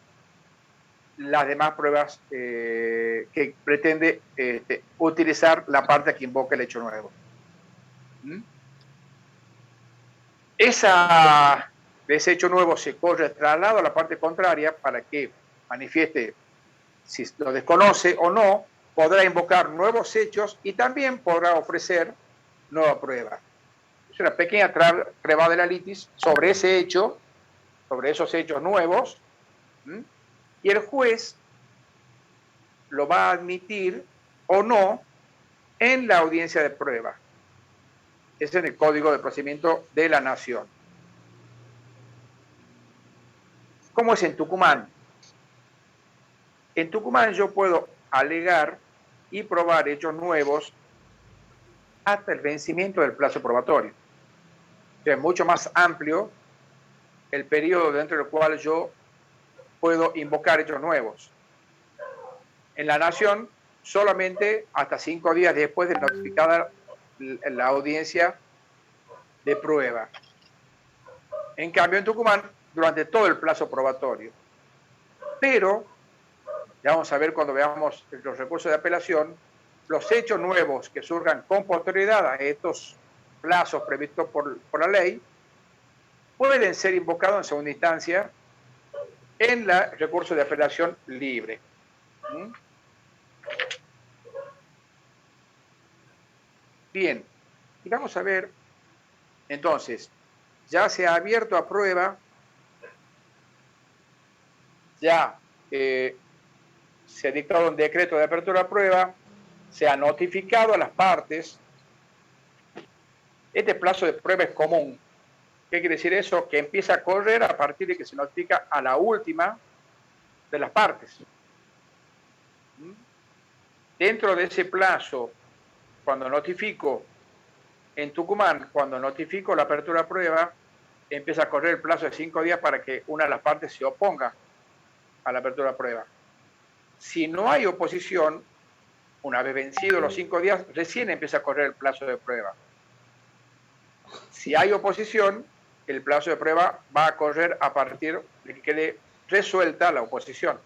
las demás pruebas que pretende utilizar la parte que invoca el hecho nuevo. Ese hecho nuevo se corre traslado a la parte contraria para que manifieste si lo desconoce o no, podrá invocar nuevos hechos y también podrá ofrecer nueva prueba. Es una pequeña traba de la litis sobre ese hecho, sobre esos hechos nuevos, y el juez lo va a admitir o no en la audiencia de prueba. Es en el Código de Procedimiento de la Nación. ¿Cómo es en Tucumán? En Tucumán yo puedo alegar y probar hechos nuevos hasta el vencimiento del plazo probatorio. O sea, es mucho más amplio el periodo dentro del cual yo puedo invocar hechos nuevos. En la Nación, solamente hasta 5 días después de notificada la audiencia de prueba. En cambio, en Tucumán, durante todo el plazo probatorio. Pero, ya vamos a ver cuando veamos los recursos de apelación, los hechos nuevos que surjan con posterioridad a estos plazos previstos por la ley, pueden ser invocados en segunda instancia en el recurso de apelación libre. Bien, y vamos a ver, entonces, ya se ha abierto a prueba, ya se ha dictado un decreto de apertura a prueba, se ha notificado a las partes. Este plazo de prueba es común. ¿Qué quiere decir eso? Que empieza a correr a partir de que se notifica a la última de las partes. Dentro de ese plazo, cuando notifico en Tucumán, cuando notifico la apertura de prueba, empieza a correr el plazo de 5 días para que una de las partes se oponga a la apertura de prueba. Si no hay oposición, una vez vencidos los 5 días, recién empieza a correr el plazo de prueba. Si hay oposición, el plazo de prueba va a correr a partir de que quede resuelta la oposición.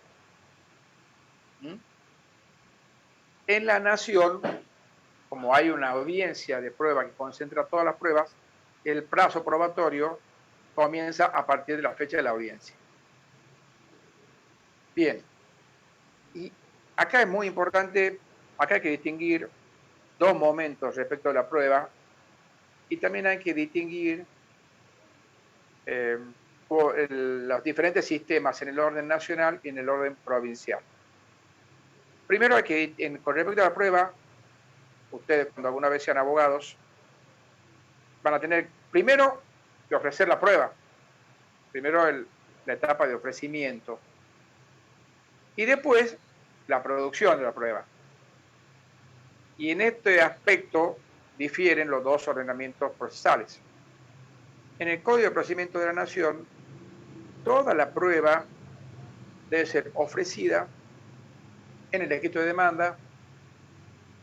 En la Nación, como hay una audiencia de prueba que concentra todas las pruebas, el plazo probatorio comienza a partir de la fecha de la audiencia. Bien, y acá es muy importante, acá hay que distinguir dos momentos respecto a la prueba, y también hay que distinguir los diferentes sistemas en el orden nacional y en el orden provincial. Primero hay que, con respecto a la prueba, ustedes cuando alguna vez sean abogados, van a tener primero que ofrecer la prueba, primero la etapa de ofrecimiento, y después la producción de la prueba. Y en este aspecto difieren los dos ordenamientos procesales. En el Código de Procedimiento de la Nación, toda la prueba debe ser ofrecida en el escrito de demanda,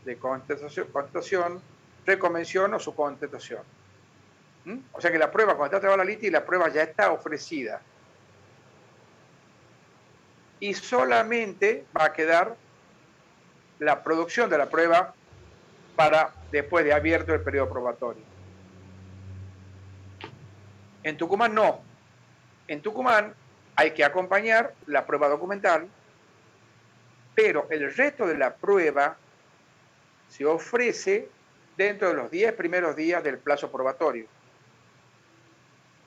de contestación, reconvención o subcontestación. O sea que la prueba, cuando está trabada la litis, la prueba ya está ofrecida. Y solamente va a quedar la producción de la prueba para después de abierto el periodo probatorio. En Tucumán no. En Tucumán hay que acompañar la prueba documental, pero el resto de la prueba se ofrece dentro de los 10 primeros días del plazo probatorio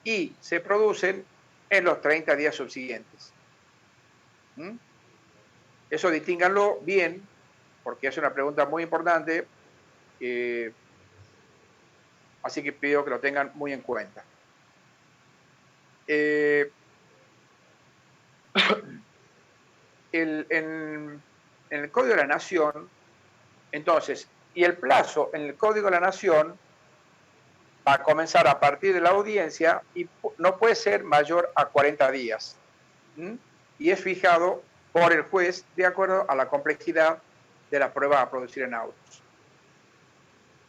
y se producen en los 30 días subsiguientes. Eso distínganlo bien, porque es una pregunta muy importante, así que pido que lo tengan muy en cuenta. En el Código de la Nación, entonces, y el plazo en el Código de la Nación va a comenzar a partir de la audiencia y no puede ser mayor a 40 días. Y es fijado por el juez de acuerdo a la complejidad de la prueba a producir en autos.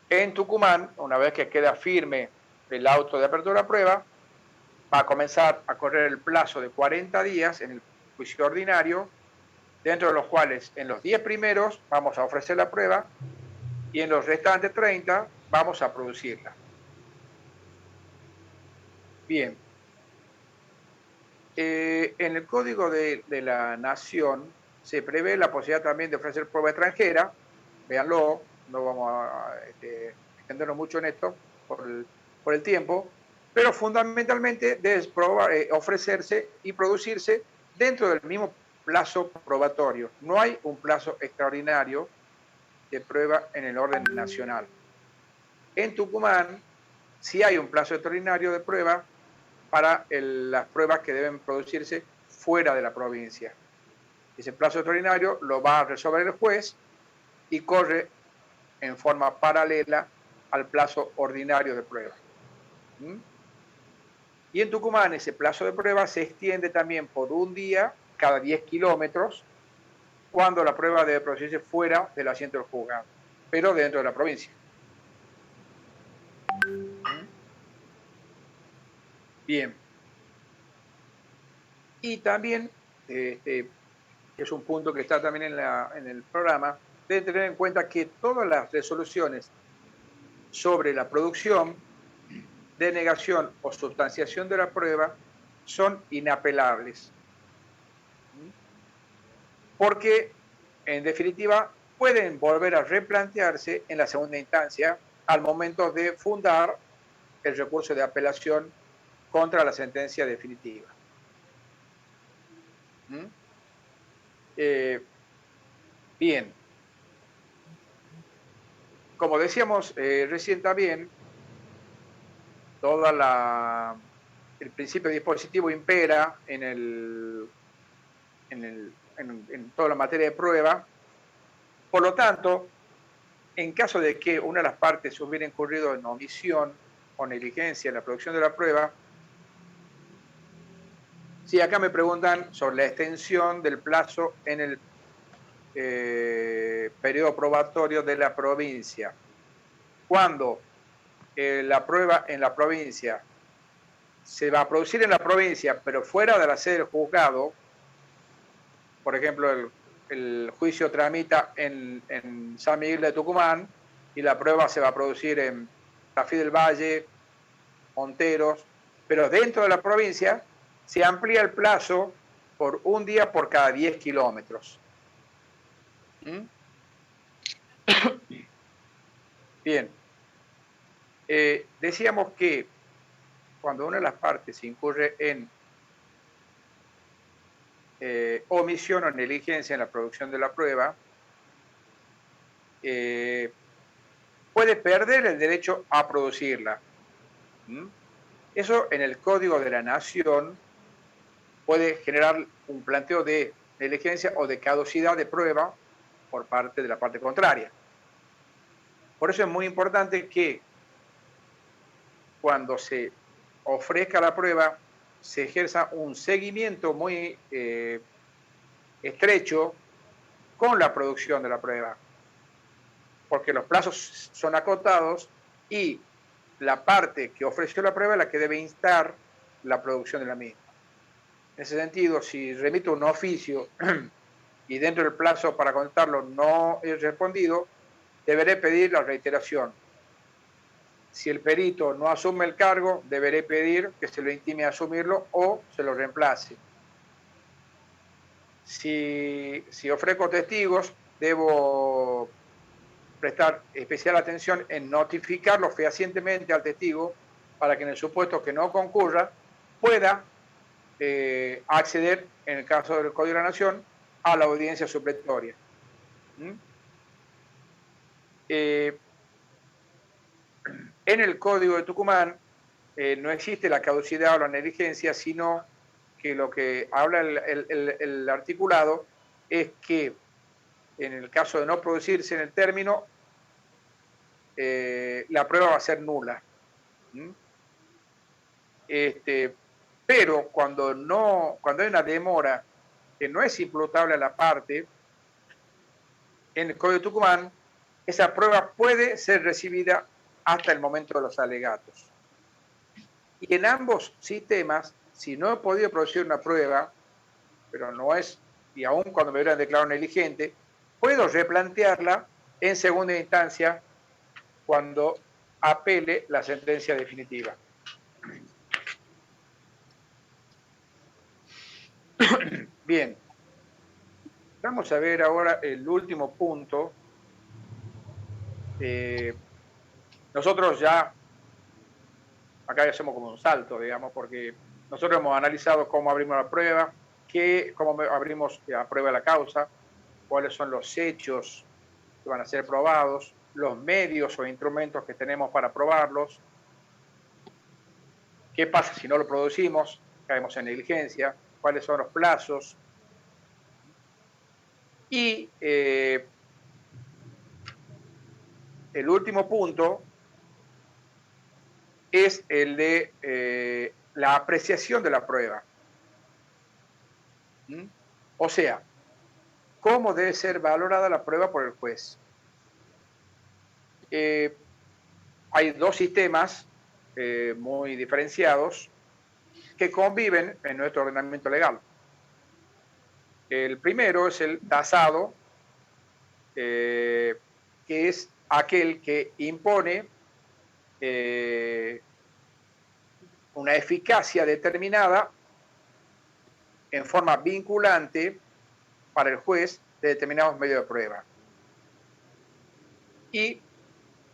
En Tucumán, una vez que queda firme el auto de apertura a prueba, va a comenzar a correr el plazo de 40 días en el juicio ordinario, dentro de los cuales en los 10 primeros vamos a ofrecer la prueba y en los restantes 30 vamos a producirla. Bien. En el Código de la Nación se prevé la posibilidad también de ofrecer prueba extranjera. Véanlo, no vamos a extendernos mucho en esto por el tiempo, pero fundamentalmente debe ofrecerse y producirse dentro del mismo plazo probatorio. No hay un plazo extraordinario de prueba en el orden nacional. En Tucumán sí hay un plazo extraordinario de prueba para las pruebas que deben producirse fuera de la provincia. Ese plazo extraordinario lo va a resolver el juez y corre en forma paralela al plazo ordinario de prueba. Y en Tucumán ese plazo de prueba se extiende también por un día cada 10 kilómetros cuando la prueba debe producirse fuera del asiento del juzgado, pero dentro de la provincia. Bien. Y también, que es un punto que está también en el programa, deben tener en cuenta que todas las resoluciones sobre la producción, denegación o sustanciación de la prueba son inapelables. Porque, en definitiva, pueden volver a replantearse en la segunda instancia al momento de fundar el recurso de apelación contra la sentencia definitiva. Bien. como decíamos recién también, el principio dispositivo impera en toda la materia de prueba. Por lo tanto, en caso de que una de las partes hubiera incurrido en omisión o negligencia en la producción de la prueba, sí, acá me preguntan sobre la extensión del plazo en el periodo probatorio de la provincia. Cuando la prueba en la provincia se va a producir en la provincia, pero fuera de la sede del juzgado, por ejemplo, el juicio tramita en San Miguel de Tucumán y la prueba se va a producir en Tafí del Valle, Monteros, pero dentro de la provincia se amplía el plazo por un día por cada 10 kilómetros. ¿Mm? Bien. Decíamos que cuando una de las partes incurre en omisión o negligencia en la producción de la prueba, puede perder el derecho a producirla. ¿Mm? Eso en el Código de la Nación puede generar un planteo de negligencia o de caducidad de prueba por parte de la parte contraria. Por eso es muy importante que cuando se ofrezca la prueba se ejerza un seguimiento muy estrecho con la producción de la prueba, porque los plazos son acotados y la parte que ofreció la prueba es la que debe instar la producción de la misma. En ese sentido, si remito un oficio y dentro del plazo para contestarlo no es respondido, deberé pedir la reiteración. Si el perito no asume el cargo, deberé pedir que se lo intime a asumirlo o se lo reemplace. Si ofrezco testigos, debo prestar especial atención en notificarlo fehacientemente al testigo para que en el supuesto que no concurra pueda acceder, en el caso del Código de la Nación, a la audiencia supletoria. ¿Mm? En el Código de Tucumán no existe la caducidad o la negligencia, sino que lo que habla el articulado es que en el caso de no producirse en el término, la prueba va a ser nula. ¿Mm? Pero cuando hay una demora que no es imputable a la parte, en el Código de Tucumán, esa prueba puede ser recibida hasta el momento de los alegatos. Y en ambos sistemas, si no he podido producir una prueba, pero no es, y aún cuando me hubieran declarado negligente, puedo replantearla en segunda instancia cuando apele la sentencia definitiva. Bien, vamos a ver ahora el último punto. Nosotros ya, acá ya hacemos como un salto, digamos, porque nosotros hemos analizado cómo abrimos la prueba, cómo abrimos la prueba de la causa, cuáles son los hechos que van a ser probados, los medios o instrumentos que tenemos para probarlos, qué pasa si no lo producimos, caemos en negligencia, cuáles son los plazos. Y el último punto es el de la apreciación de la prueba. ¿Mm? O sea, ¿cómo debe ser valorada la prueba por el juez? Hay dos sistemas muy diferenciados que conviven en nuestro ordenamiento legal. El primero es el tasado, que es aquel que impone una eficacia determinada en forma vinculante para el juez de determinados medios de prueba. Y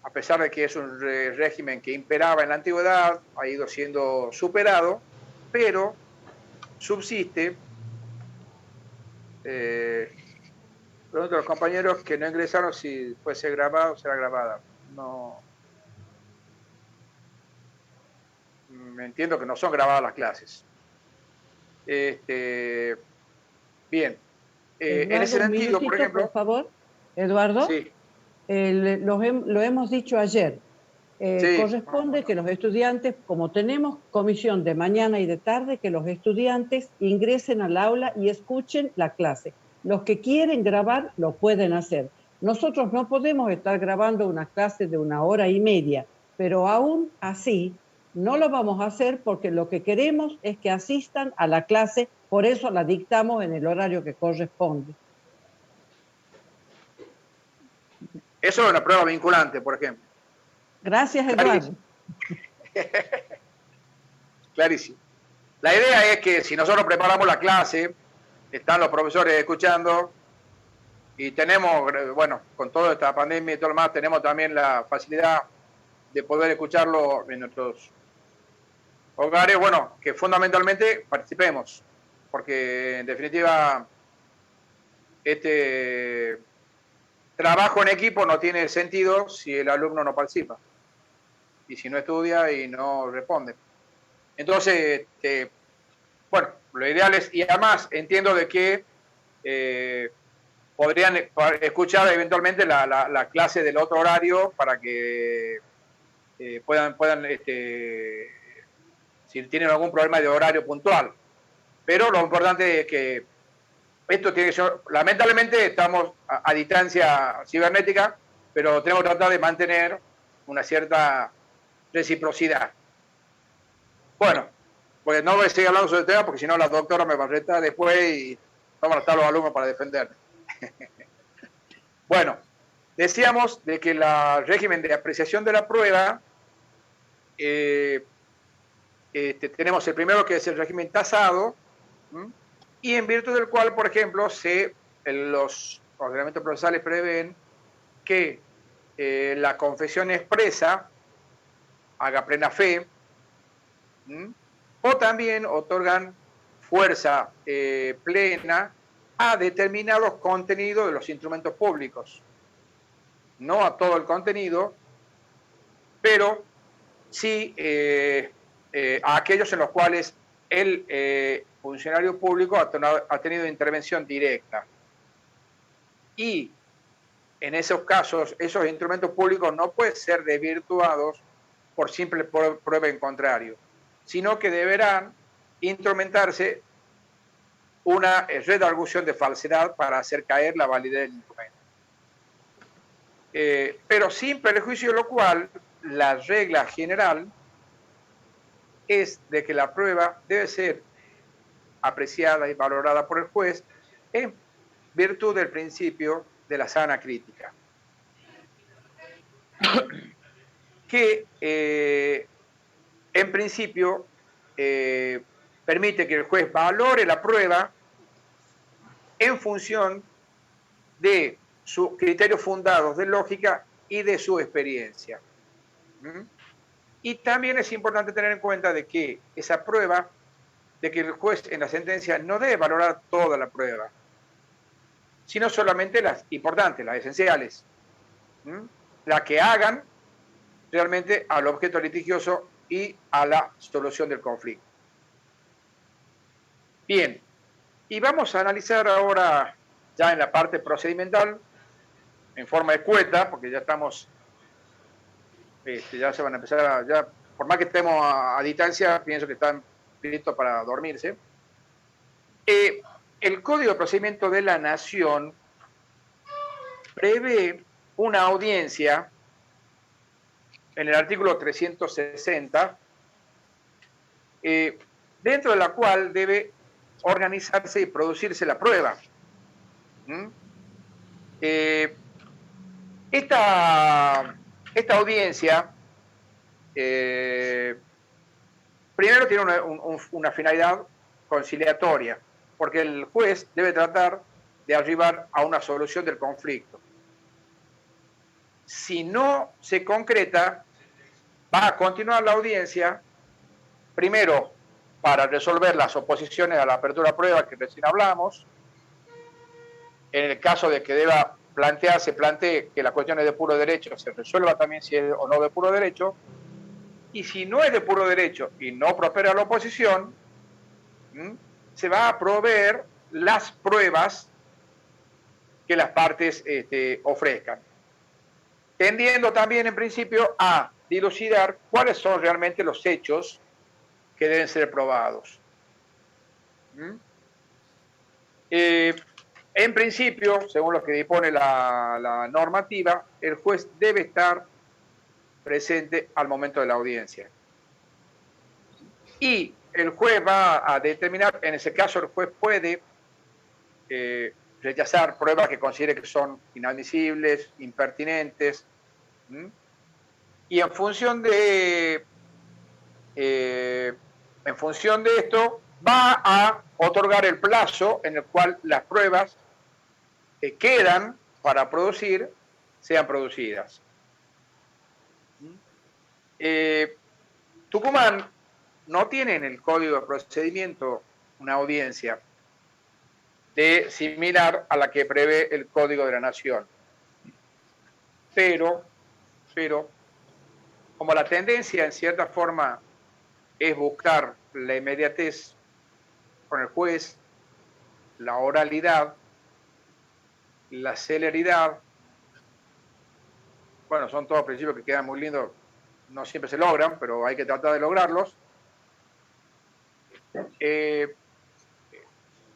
a pesar de que es un régimen que imperaba en la antigüedad, ha ido siendo superado, pero subsiste. Pregunto a los compañeros que no ingresaron si puede ser grabado o será grabada. no. Me entiendo que no son grabadas las clases. Bien. En Eduardo, ese un sentido, por minutito, ejemplo. por favor. Eduardo, Sí, lo hemos dicho ayer. sí. Corresponde que los estudiantes, como tenemos comisión de mañana y de tarde, que los estudiantes ingresen al aula y escuchen la clase. Los que quieren grabar lo pueden hacer. Nosotros no podemos estar grabando una clase de 1 hora y media, pero aún así no lo vamos a hacer porque lo que queremos es que asistan a la clase, por eso la dictamos en el horario que corresponde. Eso es una prueba vinculante, por ejemplo. Gracias, Eduardo. Clarísimo. Clarísimo. La idea es que si nosotros preparamos la clase, están los profesores escuchando y tenemos, bueno, con toda esta pandemia y todo lo demás, tenemos también la facilidad de poder escucharlo en nuestros hogares, bueno, que fundamentalmente participemos, porque en definitiva este trabajo en equipo no tiene sentido si el alumno no participa y si no estudia y no responde. Entonces, bueno, lo ideal es, y además entiendo de que podrían escuchar eventualmente la clase del otro horario para que puedan si tienen algún problema de horario puntual. Pero lo importante es que esto tiene que ser, lamentablemente estamos a distancia cibernética, pero tenemos que tratar de mantener una cierta reciprocidad. Bueno, pues no voy a seguir hablando sobre el tema porque si no la doctora me va a retar después y no van a estar los alumnos para defenderme. Bueno, decíamos de que el régimen de apreciación de la prueba, tenemos el primero que es el régimen tasado, y en virtud del cual, por ejemplo, los ordenamientos procesales prevén que la confesión expresa haga plena fe, o también otorgan fuerza plena a determinados contenidos de los instrumentos públicos. No a todo el contenido, pero sí a aquellos en los cuales el funcionario público ha tenido intervención directa. Y en esos casos, esos instrumentos públicos no pueden ser desvirtuados por simple prueba en contrario, sino que deberán instrumentarse una redargución de falsedad para hacer caer la validez del instrumento. Pero sin perjuicio de lo cual, la regla general es de que la prueba debe ser apreciada y valorada por el juez en virtud del principio de la sana crítica, que en principio permite que el juez valore la prueba en función de sus criterios fundados de lógica y de su experiencia. Y también es importante tener en cuenta de que esa prueba, de que el juez en la sentencia no debe valorar toda la prueba, sino solamente las importantes, las esenciales, las que hagan realmente al objeto litigioso y a la solución del conflicto. Bien, y vamos a analizar ahora ya en la parte procedimental, en forma escueta, porque ya estamos, ya se van a empezar, ya por más que estemos a distancia, pienso que están listos para dormirse. El Código de Procedimiento de la Nación prevé una audiencia en el artículo 360, dentro de la cual debe organizarse y producirse la prueba. Esta audiencia primero tiene una finalidad conciliatoria, porque el juez debe tratar de arribar a una solución del conflicto. Si no se concreta, va a continuar la audiencia, primero para resolver las oposiciones a la apertura a prueba que recién hablamos, en el caso de que deba se plantee que la cuestión es de puro derecho, se resuelva también si es o no de puro derecho, y si no es de puro derecho y no prospera la oposición, se va a proveer las pruebas que las partes ofrezcan, tendiendo también en principio a dilucidar cuáles son realmente los hechos que deben ser probados. En principio, según lo que dispone la normativa, el juez debe estar presente al momento de la audiencia. Y el juez va a determinar, en ese caso el juez puede rechazar pruebas que considere que son inadmisibles, impertinentes, y en función de esto va a otorgar el plazo en el cual las pruebas que quedan para producir sean producidas. Tucumán no tiene en el Código de Procedimiento una audiencia similar a la que prevé el Código de la Nación. Pero, como la tendencia en cierta forma es buscar la inmediatez con el juez, la oralidad, la celeridad, bueno, son todos principios que quedan muy lindos, no siempre se logran, pero hay que tratar de lograrlos.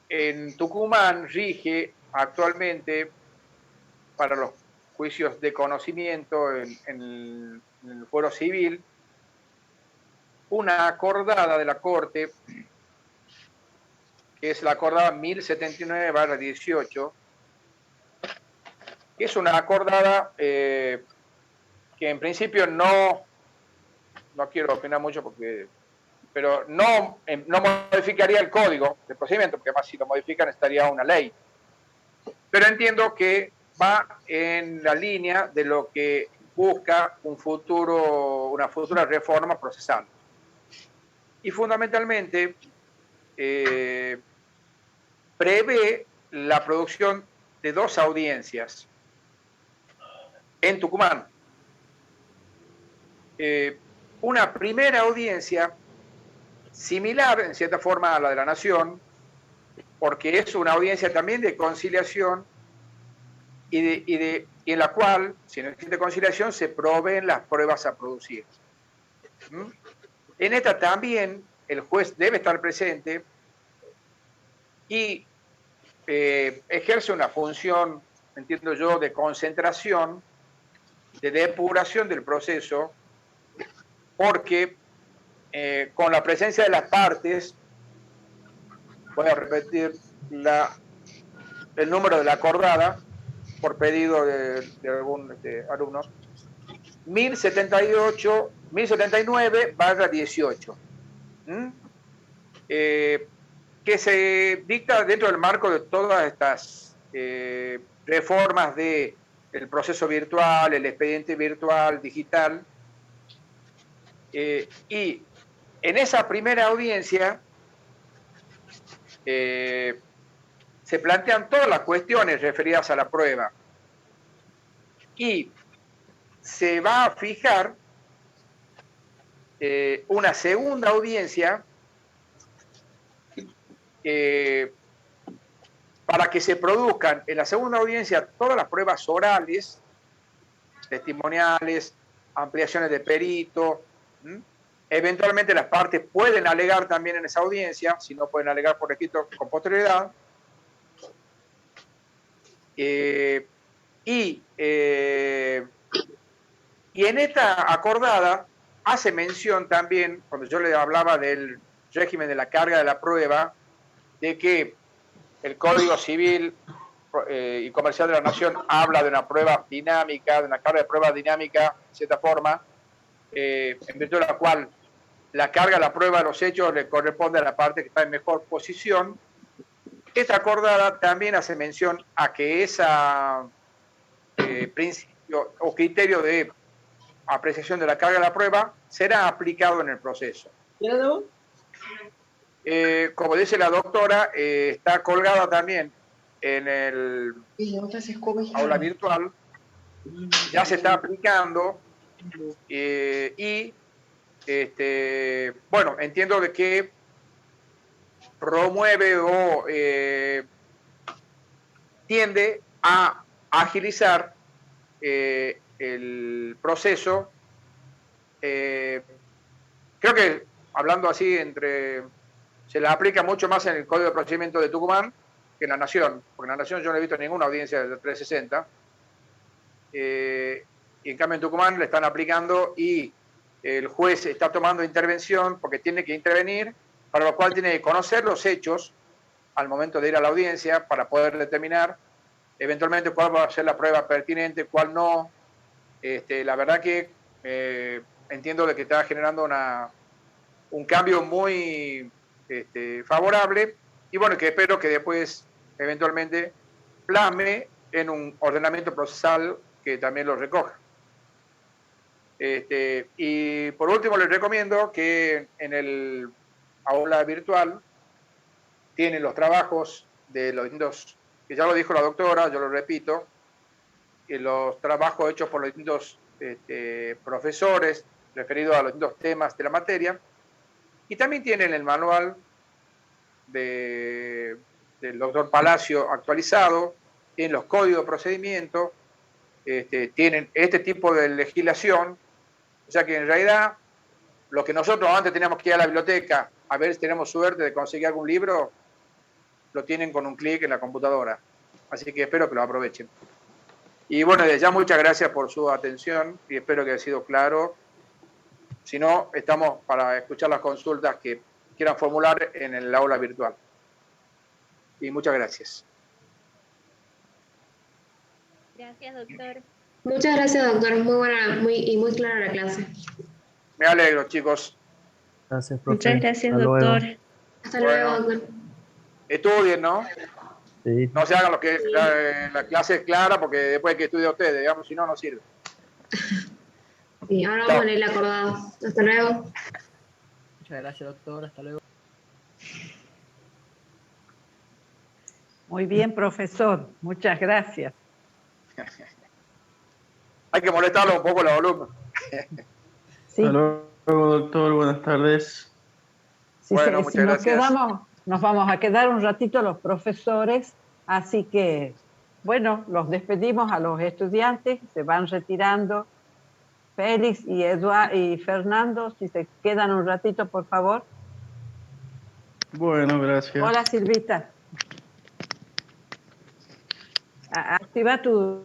En Tucumán rige actualmente para los juicios de conocimiento en el fuero civil una acordada de la Corte, que es la acordada 1079/18, que es una acordada que en principio no quiero opinar mucho pero no modificaría el código de procedimiento, porque además si lo modifican estaría una ley. Pero entiendo que va en la línea de lo que busca una futura reforma procesal. Y fundamentalmente prevé la producción de 2 audiencias en Tucumán. Una primera audiencia similar en cierta forma a la de la Nación, porque es una audiencia también de conciliación y en la cual, si no existe conciliación, se proveen las pruebas a producir. En esta también el juez debe estar presente y ejerce una función, entiendo yo, de concentración, de depuración del proceso, porque con la presencia de las partes, voy a repetir el número de la acordada, por pedido de algún alumno, 1079/18, que se dicta dentro del marco de todas estas reformas del proceso virtual, el expediente virtual, digital, y en esa primera audiencia se plantean todas las cuestiones referidas a la prueba y se va a fijar una segunda audiencia para que se produzcan en la segunda audiencia todas las pruebas orales, testimoniales, ampliaciones de perito. Eventualmente las partes pueden alegar también en esa audiencia, si no pueden alegar por escrito con posterioridad. Y en esta acordada hace mención también, cuando yo le hablaba del régimen de la carga de la prueba, de que el Código Civil y Comercial de la Nación habla de una prueba dinámica, de una carga de prueba dinámica, de cierta forma, en virtud de la cual la carga de la prueba de los hechos le corresponde a la parte que está en mejor posición. Esta acordada también hace mención a que ese principio o criterio de apreciación de la carga de la prueba será aplicado en el proceso. Como dice la doctora, está colgada también en el aula virtual ya se está aplicando y bueno, entiendo de que promueve o tiende a agilizar el proceso. Creo que hablando así se la aplica mucho más en el Código de Procedimiento de Tucumán que en la Nación, porque en la Nación yo no he visto ninguna audiencia de 360. Y en cambio en Tucumán le están aplicando y el juez está tomando intervención porque tiene que intervenir, para lo cual tiene que conocer los hechos al momento de ir a la audiencia para poder determinar eventualmente cuál va a ser la prueba pertinente, cuál no. La verdad que entiendo de que está generando un cambio muy favorable y bueno, que espero que después eventualmente plasme en un ordenamiento procesal que también lo recoja. Y por último les recomiendo que en el aula virtual tienen los trabajos de los distintos, que ya lo dijo la doctora, yo lo repito, que los trabajos hechos por los distintos profesores referidos a los distintos temas de la materia, y también tienen el manual del doctor Palacio actualizado, tienen los códigos de procedimiento, tienen este tipo de legislación, o sea que en realidad lo que nosotros antes teníamos que ir a la biblioteca a ver si tenemos suerte de conseguir algún libro, lo tienen con un clic en la computadora. Así que espero que lo aprovechen. Y bueno, ya muchas gracias por su atención y espero que haya sido claro. Si no, estamos para escuchar las consultas que quieran formular en el aula virtual. Y muchas gracias. Gracias, doctor. Muchas gracias, doctor. Muy buena y muy clara la clase. Me alegro, chicos. Gracias, profe. Muchas gracias, Hasta doctor. luego. Hasta Bueno. luego, doctor. Estudien, ¿no? Sí. No se hagan lo que la clase es clara porque después hay que estudiar ustedes, digamos, si no, no sirve. Sí, ahora vamos a leer el acordado. Hasta luego. Muchas gracias, doctor. Hasta luego. Muy bien, profesor. Muchas gracias. Hay que molestarlo un poco los alumnos. Sí, Hasta luego, doctor. Buenas tardes. sí, Bueno, si muchas nos gracias. nos vamos a quedar un ratito los profesores, así que, bueno, los despedimos a los estudiantes, se van retirando. Félix y Eduardo y Fernando, si se quedan un ratito, por favor. Bueno, gracias. Hola, Silvita. Activa tu